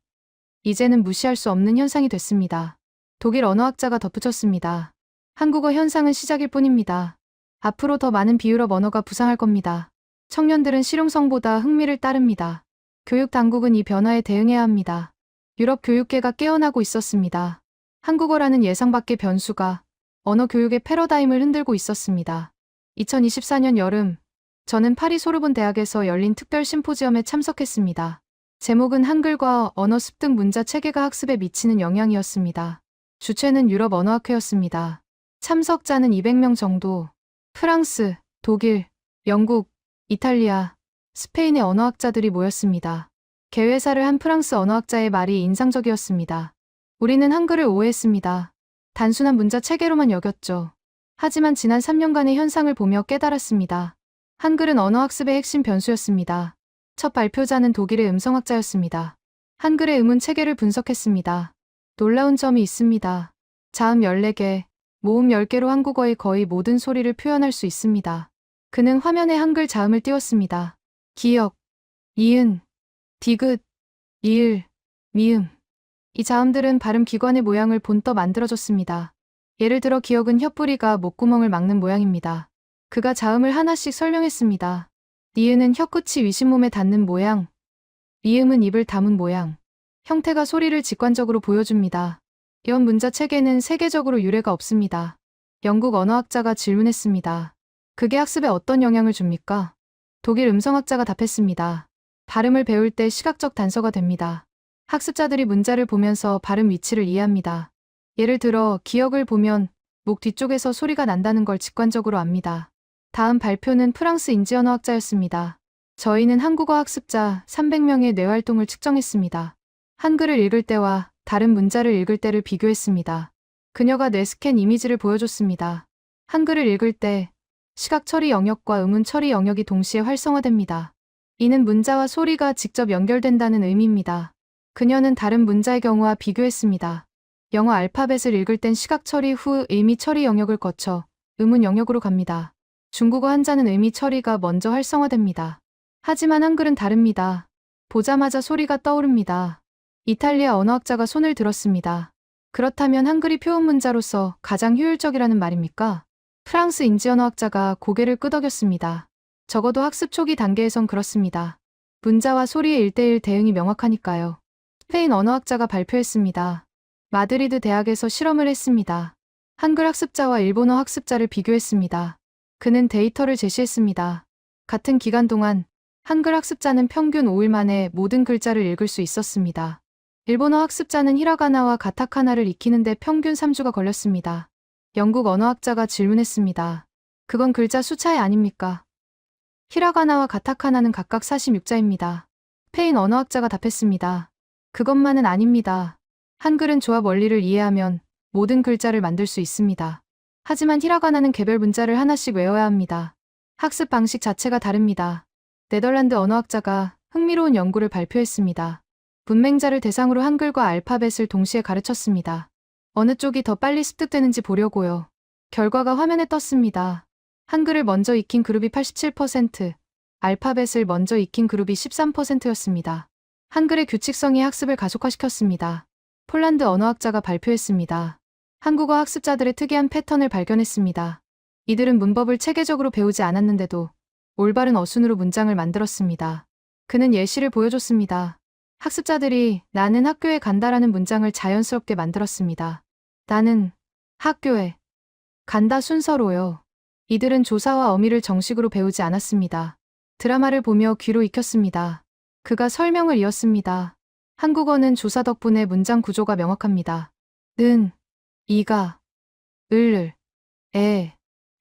이제는 무시할 수 없는 현상이 됐습니다. 독일 언어학자가 덧붙였습니다. 한국어 현상은 시작일 뿐입니다. 앞으로 더 많은 비유럽 언어가 부상할 겁니다. 청년들은 실용성보다 흥미를 따릅니다. 교육 당국은 이 변화에 대응해야 합니다. 유럽 교육계가 깨어나고 있었습니다. 한국어라는 예상 밖의 변수가 언어 교육의 패러다임을 흔들고 있었습니다. 2024년 여름, 저는 파리 소르본 대학에서 열린 특별 심포지엄에 참석했습니다. 제목은 한글과 언어 습득 문자 체계가 학습에 미치는 영향이었습니다. 주체는 유럽 언어학회였습니다. 참석자는 200명 정도. 프랑스, 독일, 영국, 이탈리아, 스페인의 언어학자들이 모였습니다. 개회사를 한 프랑스 언어학자의 말이 인상적이었습니다. 우리는 한글을 오해했습니다. 단순한 문자 체계로만 여겼죠. 하지만 지난 3년간의 현상을 보며 깨달았습니다. 한글은 언어학습의 핵심 변수였습니다. 첫 발표자는 독일의 음성학자였습니다. 한글의 음운 체계를 분석했습니다. 놀라운 점이 있습니다. 자음 14개, 모음 10개로 한국어의 거의 모든 소리를 표현할 수 있습니다. 그는 화면에 한글 자음을 띄웠습니다. 기역, 이은, 디귿, 이을, 미음. 이 자음들은 발음 기관의 모양을 본떠 만들어줬습니다. 예를 들어 기역은 혀뿌리가 목구멍을 막는 모양입니다. 그가 자음을 하나씩 설명했습니다. 니은은 혀끝이 위심몸에 닿는 모양, 미음은 입을 다문 모양. 형태가 소리를 직관적으로 보여줍니다. 이런 문자 체계는 세계적으로 유례가 없습니다. 영국 언어학자가 질문했습니다. 그게 학습에 어떤 영향을 줍니까? 독일 음성학자가 답했습니다. 발음을 배울 때 시각적 단서가 됩니다. 학습자들이 문자를 보면서 발음 위치를 이해합니다. 예를 들어 기역을 보면 목 뒤쪽에서 소리가 난다는 걸 직관적으로 압니다. 다음 발표는 프랑스 인지언어학자였습니다. 저희는 한국어 학습자 300명의 뇌활동을 측정했습니다. 한글을 읽을 때와 다른 문자를 읽을 때를 비교했습니다. 그녀가 뇌 스캔 이미지를 보여줬습니다. 한글을 읽을 때 시각 처리 영역과 음운 처리 영역이 동시에 활성화됩니다. 이는 문자와 소리가 직접 연결된다는 의미입니다. 그녀는 다른 문자의 경우와 비교했습니다. 영어 알파벳을 읽을 땐 시각 처리 후 의미 처리 영역을 거쳐 의문 영역으로 갑니다. 중국어 한자는 의미 처리가 먼저 활성화됩니다. 하지만 한글은 다릅니다. 보자마자 소리가 떠오릅니다. 이탈리아 언어학자가 손을 들었습니다. 그렇다면 한글이 표현 문자로서 가장 효율적이라는 말입니까? 프랑스 인지언어학자가 고개를 끄덕였습니다. 적어도 학습 초기 단계에선 그렇습니다. 문자와 소리의 1:1 대응이 명확하니까요. 스페인 언어학자가 발표했습니다. 마드리드 대학에서 실험을 했습니다. 한글 학습자와 일본어 학습자를 비교했습니다. 그는 데이터를 제시했습니다. 같은 기간 동안 한글 학습자는 평균 5일 만에 모든 글자를 읽을 수 있었습니다. 일본어 학습자는 히라가나와 가타카나를 익히는데 평균 3주가 걸렸습니다. 영국 언어학자가 질문했습니다. 그건 글자 수 차이 아닙니까? 히라가나와 가타카나는 각각 46자입니다. 스페인 언어학자가 답했습니다. 그것만은 아닙니다. 한글은 조합 원리를 이해하면 모든 글자를 만들 수 있습니다. 하지만 히라가나는 개별 문자를 하나씩 외워야 합니다. 학습 방식 자체가 다릅니다. 네덜란드 언어학자가 흥미로운 연구를 발표했습니다. 문맹자를 대상으로 한글과 알파벳을 동시에 가르쳤습니다. 어느 쪽이 더 빨리 습득되는지 보려고요. 결과가 화면에 떴습니다. 한글을 먼저 익힌 그룹이 87%, 알파벳을 먼저 익힌 그룹이 13%였습니다. 한글의 규칙성이 학습을 가속화시켰습니다. 폴란드 언어학자가 발표했습니다. 한국어 학습자들의 특이한 패턴을 발견했습니다. 이들은 문법을 체계적으로 배우지 않았는데도 올바른 어순으로 문장을 만들었습니다. 그는 예시를 보여줬습니다. 학습자들이 나는 학교에 간다라는 문장을 자연스럽게 만들었습니다. 나는 학교에 간다 순서로요. 이들은 조사와 어미를 정식으로 배우지 않았습니다. 드라마를 보며 귀로 익혔습니다. 그가 설명을 이었습니다. 한국어는 조사 덕분에 문장 구조가 명확합니다. 는, 이가,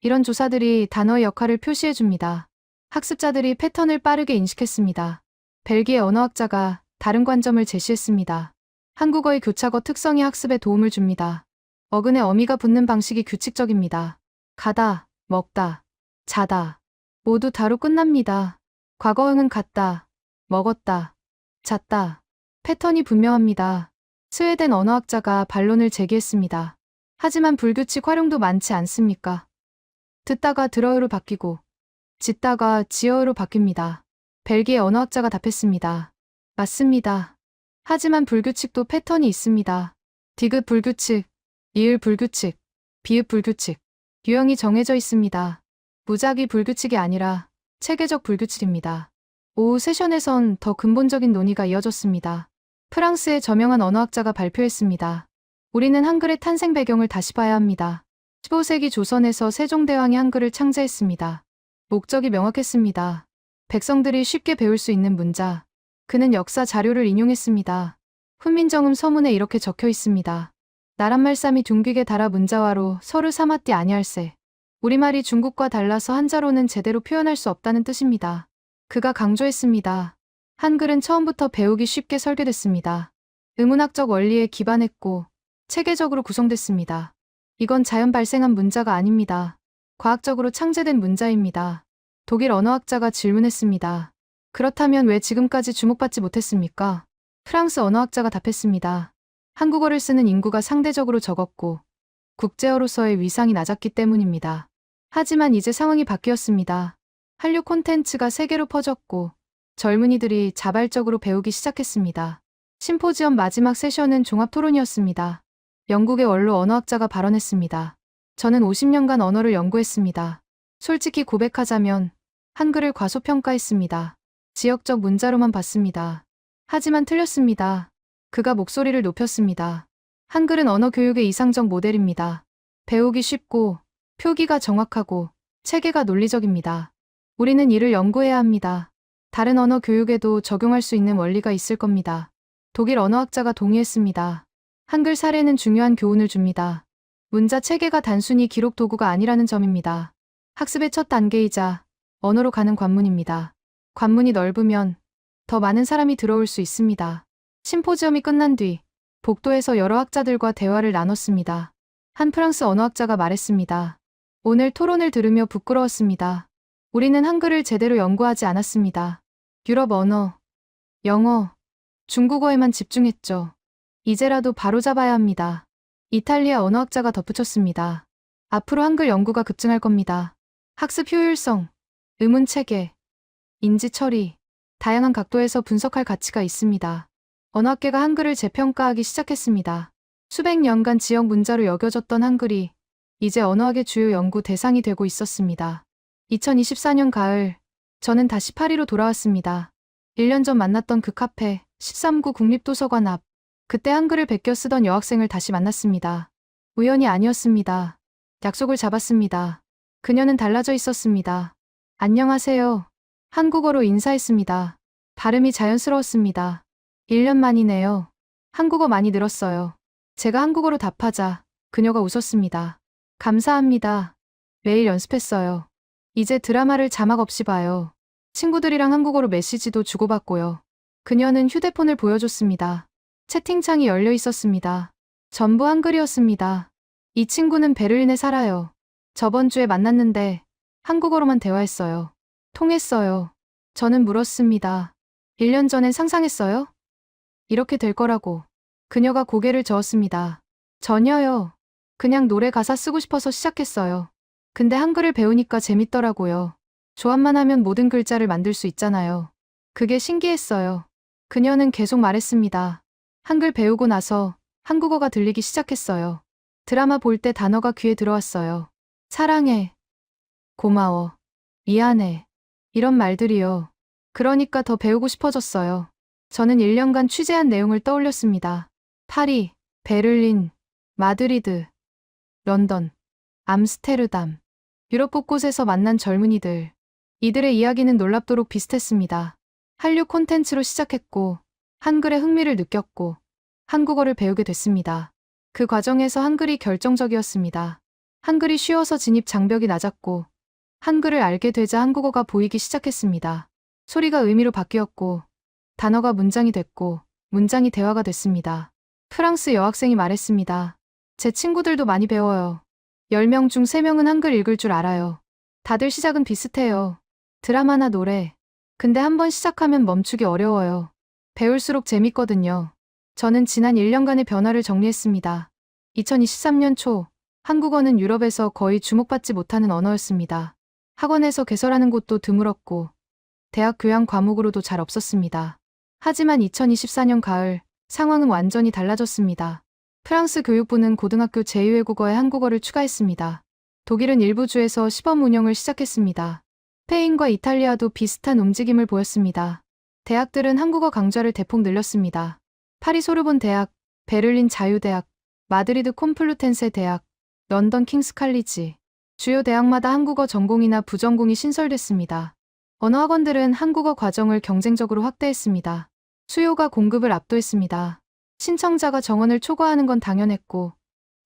이런 조사들이 단어의 역할을 표시해줍니다. 학습자들이 패턴을 빠르게 인식했습니다. 벨기에 언어학자가 다른 관점을 제시했습니다. 한국어의 교차어 특성이 학습에 도움을 줍니다. 어근에 어미가 붙는 방식이 규칙적입니다. 가다, 먹다, 자다. 모두 다로 끝납니다. 과거형은 갔다, 먹었다, 잤다. 패턴이 분명합니다. 스웨덴 언어학자가 반론을 제기했습니다. 하지만 불규칙 활용도 많지 않습니까? 듣다가 들어요로 바뀌고 짓다가 지어요로 바뀝니다. 벨기에 언어학자가 답했습니다. 맞습니다. 하지만 불규칙도 패턴이 있습니다. 디귿 불규칙, 이을 불규칙, 비읍 불규칙, 유형이 정해져 있습니다. 무작위 불규칙이 아니라 체계적 불규칙입니다. 오후 세션에선 더 근본적인 논의가 이어졌습니다. 프랑스의 저명한 언어학자가 발표했습니다. 우리는 한글의 탄생 배경을 다시 봐야 합니다. 15세기 조선에서 세종대왕이 한글을 창제했습니다. 목적이 명확했습니다. 백성들이 쉽게 배울 수 있는 문자. 그는 역사 자료를 인용했습니다. 훈민정음 서문에 이렇게 적혀 있습니다. 나란말싸미 둥귀게 달아 문자화로 서를 삼았디 아니할세. 우리말이 중국과 달라서 한자로는 제대로 표현할 수 없다는 뜻입니다. 그가 강조했습니다. 한글은 처음부터 배우기 쉽게 설계됐습니다. 의문학적 원리에 기반했고 체계적으로 구성됐습니다. 이건 자연 발생한 문자가 아닙니다. 과학적으로 창제된 문자입니다. 독일 언어학자가 질문했습니다. 그렇다면 왜 지금까지 주목받지 못했습니까? 프랑스 언어학자가 답했습니다. 한국어를 쓰는 인구가 상대적으로 적었고 국제어로서의 위상이 낮았기 때문입니다. 하지만 이제 상황이 바뀌었습니다. 한류 콘텐츠가 세계로 퍼졌고 젊은이들이 자발적으로 배우기 시작했습니다. 심포지엄 마지막 세션은 종합 토론이었습니다. 영국의 원로 언어학자가 발언했습니다. 저는 50년간 언어를 연구했습니다. 솔직히 고백하자면 한글을 과소평가했습니다. 지역적 문자로만 봤습니다. 하지만 틀렸습니다. 그가 목소리를 높였습니다. 한글은 언어 교육의 이상적 모델입니다. 배우기 쉽고 표기가 정확하고 체계가 논리적입니다. 우리는 이를 연구해야 합니다. 다른 언어 교육에도 적용할 수 있는 원리가 있을 겁니다. 독일 언어학자가 동의했습니다. 한글 사례는 중요한 교훈을 줍니다. 문자 체계가 단순히 기록 도구가 아니라는 점입니다. 학습의 첫 단계이자 언어로 가는 관문입니다. 관문이 넓으면 더 많은 사람이 들어올 수 있습니다. 심포지엄이 끝난 뒤 복도에서 여러 학자들과 대화를 나눴습니다. 한 프랑스 언어학자가 말했습니다. 오늘 토론을 들으며 부끄러웠습니다. 우리는 한글을 제대로 연구하지 않았습니다. 유럽 언어, 영어, 중국어에만 집중했죠. 이제라도 바로잡아야 합니다. 이탈리아 언어학자가 덧붙였습니다. 앞으로 한글 연구가 급증할 겁니다. 학습 효율성, 의문 체계, 인지 처리, 다양한 각도에서 분석할 가치가 있습니다. 언어학계가 한글을 재평가하기 시작했습니다. 수백 년간 지역 문자로 여겨졌던 한글이 이제 언어학의 주요 연구 대상이 되고 있었습니다. 2024년 가을, 저는 다시 파리로 돌아왔습니다. 1년 전 만났던 그 카페, 13구 국립도서관 앞, 그때 한글을 베껴 쓰던 여학생을 다시 만났습니다. 우연이 아니었습니다. 약속을 잡았습니다. 그녀는 달라져 있었습니다. 안녕하세요. 한국어로 인사했습니다. 발음이 자연스러웠습니다. 1년 만이네요. 한국어 많이 늘었어요. 제가 한국어로 답하자 그녀가 웃었습니다. 감사합니다. 매일 연습했어요. 이제 드라마를 자막 없이 봐요. 친구들이랑 한국어로 메시지도 주고받고요. 그녀는 휴대폰을 보여줬습니다. 채팅창이 열려 있었습니다. 전부 한글이었습니다. 이 친구는 베를린에 살아요. 저번 주에 만났는데 한국어로만 대화했어요. 통했어요. 저는 물었습니다. 1년 전엔 상상했어요? 이렇게 될 거라고. 그녀가 고개를 저었습니다. 전혀요. 그냥 노래 가사 쓰고 싶어서 시작했어요. 근데 한글을 배우니까 재밌더라고요. 조합만 하면 모든 글자를 만들 수 있잖아요. 그게 신기했어요. 그녀는 계속 말했습니다. 한글 배우고 나서 한국어가 들리기 시작했어요. 드라마 볼 때 단어가 귀에 들어왔어요. 사랑해. 고마워. 미안해. 이런 말들이요. 그러니까 더 배우고 싶어졌어요. 저는 1년간 취재한 내용을 떠올렸습니다. 파리, 베를린, 마드리드, 런던, 암스테르담, 유럽 곳곳에서 만난 젊은이들. 이들의 이야기는 놀랍도록 비슷했습니다. 한류 콘텐츠로 시작했고, 한글에 흥미를 느꼈고, 한국어를 배우게 됐습니다. 그 과정에서 한글이 결정적이었습니다. 한글이 쉬워서 진입 장벽이 낮았고, 한글을 알게 되자 한국어가 보이기 시작했습니다. 소리가 의미로 바뀌었고, 단어가 문장이 됐고, 문장이 대화가 됐습니다. 프랑스 여학생이 말했습니다. 제 친구들도 많이 배워요. 10명 중 3명은 한글 읽을 줄 알아요. 다들 시작은 비슷해요. 드라마나 노래. 근데 한번 시작하면 멈추기 어려워요. 배울수록 재밌거든요. 저는 지난 1년간의 변화를 정리했습니다. 2023년 초, 한국어는 유럽에서 거의 주목받지 못하는 언어였습니다. 학원에서 개설하는 곳도 드물었고, 대학 교양 과목으로도 잘 없었습니다. 하지만 2024년 가을, 상황은 완전히 달라졌습니다. 프랑스 교육부는 고등학교 제2외국어에 한국어를 추가했습니다. 독일은 일부 주에서 시범 운영을 시작했습니다. 스페인과 이탈리아도 비슷한 움직임을 보였습니다. 대학들은 한국어 강좌를 대폭 늘렸습니다. 파리 소르본 대학, 베를린 자유대학, 마드리드 콤플루텐세 대학, 런던 킹스 칼리지. 주요 대학마다 한국어 전공이나 부전공이 신설됐습니다. 언어학원들은 한국어 과정을 경쟁적으로 확대했습니다. 수요가 공급을 압도했습니다. 신청자가 정원을 초과하는 건 당연했고,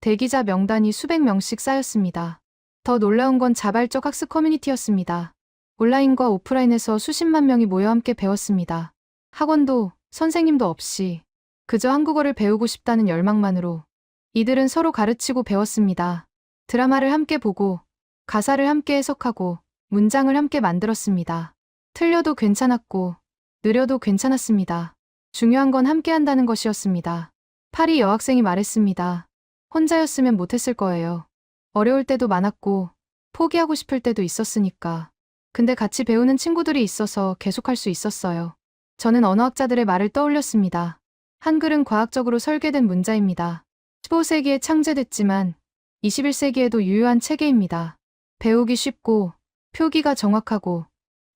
대기자 명단이 수백 명씩 쌓였습니다. 더 놀라운 건 자발적 학습 커뮤니티였습니다. 온라인과 오프라인에서 수십만 명이 모여 함께 배웠습니다. 학원도, 선생님도 없이 그저 한국어를 배우고 싶다는 열망만으로 이들은 서로 가르치고 배웠습니다. 드라마를 함께 보고, 가사를 함께 해석하고, 문장을 함께 만들었습니다. 틀려도 괜찮았고, 느려도 괜찮았습니다. 중요한 건 함께 한다는 것이었습니다. 파리 여학생이 말했습니다. 혼자였으면 못했을 거예요. 어려울 때도 많았고, 포기하고 싶을 때도 있었으니까. 근데 같이 배우는 친구들이 있어서 계속할 수 있었어요. 저는 언어학자들의 말을 떠올렸습니다. 한글은 과학적으로 설계된 문자입니다. 15세기에 창제됐지만 21세기에도 유효한 체계입니다. 배우기 쉽고, 표기가 정확하고,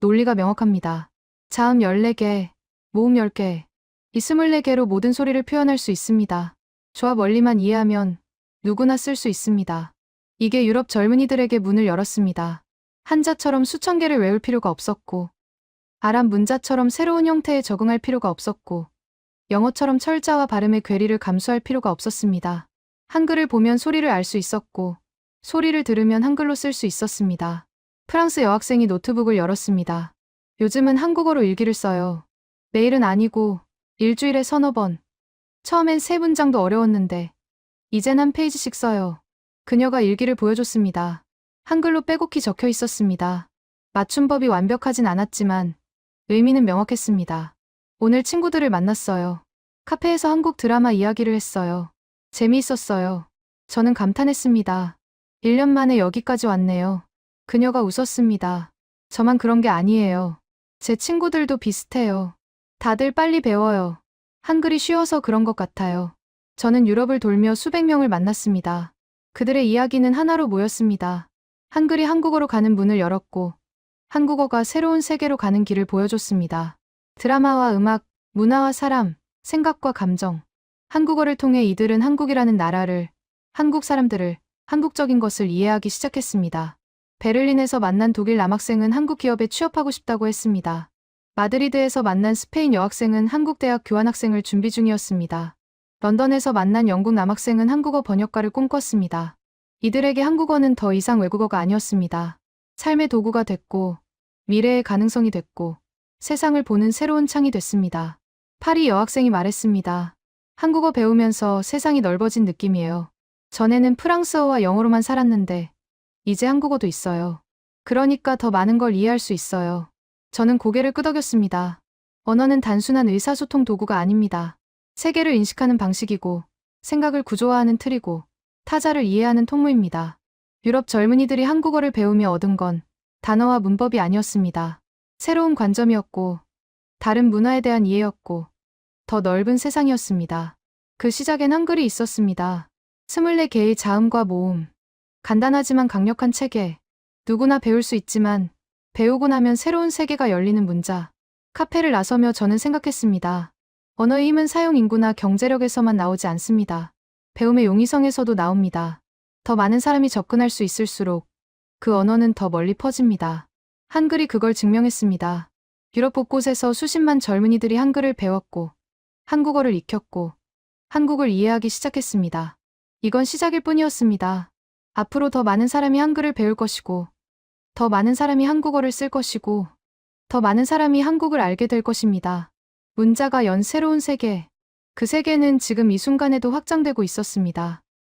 논리가 명확합니다. 자음 14개, 모음 10개, 이 24개로 모든 소리를 표현할 수 있습니다. 조합 원리만 이해하면 누구나 쓸 수 있습니다. 이게 유럽 젊은이들에게 문을 열었습니다. 한자처럼 수천 개를 외울 필요가 없었고, 아랍 문자처럼 새로운 형태에 적응할 필요가 없었고, 영어처럼 철자와 발음의 괴리를 감수할 필요가 없었습니다. 한글을 보면 소리를 알 수 있었고, 소리를 들으면 한글로 쓸 수 있었습니다. 프랑스 여학생이 노트북을 열었습니다. 요즘은 한국어로 일기를 써요. 매일은 아니고 일주일에 서너 번. 처음엔 3문장도 어려웠는데 이젠 한 페이지씩 써요. 그녀가 일기를 보여줬습니다. 한글로 빼곡히 적혀 있었습니다. 맞춤법이 완벽하진 않았지만 의미는 명확했습니다. 오늘 친구들을 만났어요. 카페에서 한국 드라마 이야기를 했어요. 재미있었어요. 저는 감탄했습니다. 1년 만에 여기까지 왔네요. 그녀가 웃었습니다. 저만 그런 게 아니에요. 제 친구들도 비슷해요. 다들 빨리 배워요. 한글이 쉬워서 그런 것 같아요. 저는 유럽을 돌며 수백 명을 만났습니다. 그들의 이야기는 하나로 모였습니다. 한글이 한국어로 가는 문을 열었고, 한국어가 새로운 세계로 가는 길을 보여줬습니다. 드라마와 음악, 문화와 사람, 생각과 감정. 한국어를 통해 이들은 한국이라는 나라를, 한국 사람들을, 한국적인 것을 이해하기 시작했습니다. 베를린에서 만난 독일 남학생은 한국 기업에 취업하고 싶다고 했습니다. 마드리드에서 만난 스페인 여학생은 한국 대학 교환학생을 준비 중이었습니다. 런던에서 만난 영국 남학생은 한국어 번역가를 꿈꿨습니다. 이들에게 한국어는 더 이상 외국어가 아니었습니다. 삶의 도구가 됐고, 미래의 가능성이 됐고, 세상을 보는 새로운 창이 됐습니다. 파리 여학생이 말했습니다. 한국어 배우면서 세상이 넓어진 느낌이에요. 전에는 프랑스어와 영어로만 살았는데, 이제 한국어도 있어요. 그러니까 더 많은 걸 이해할 수 있어요. 저는 고개를 끄덕였습니다. 언어는 단순한 의사소통 도구가 아닙니다. 세계를 인식하는 방식이고, 생각을 구조화하는 틀이고, 타자를 이해하는 통로입니다. 유럽 젊은이들이 한국어를 배우며 얻은 건 단어와 문법이 아니었습니다. 새로운 관점이었고, 다른 문화에 대한 이해였고, 더 넓은 세상이었습니다. 그 시작엔 한글이 있었습니다. 24개의 자음과 모음. 간단하지만 강력한 체계. 누구나 배울 수 있지만, 배우고 나면 새로운 세계가 열리는 문자. 카페를 나서며 저는 생각했습니다. 언어의 힘은 사용 인구나 경제력에서만 나오지 않습니다. 배움의 용이성에서도 나옵니다. 더 많은 사람이 접근할 수 있을수록 그 언어는 더 멀리 퍼집니다. 한글이 그걸 증명했습니다. 유럽 곳곳에서 수십만 젊은이들이 한글을 배웠고, 한국어를 익혔고, 한국을 이해하기 시작했습니다. 이건 시작일 뿐이었습니다. 앞으로 더 많은 사람이 한글을 배울 것이고, 더 많은 사람이 한국어를 쓸 것이고, 더 많은 사람이 한국을 알게 될 것입니다. 문자가 연 새로운 세계. 그 세계는 지금 이 순간에도 확장되고 있었습니다.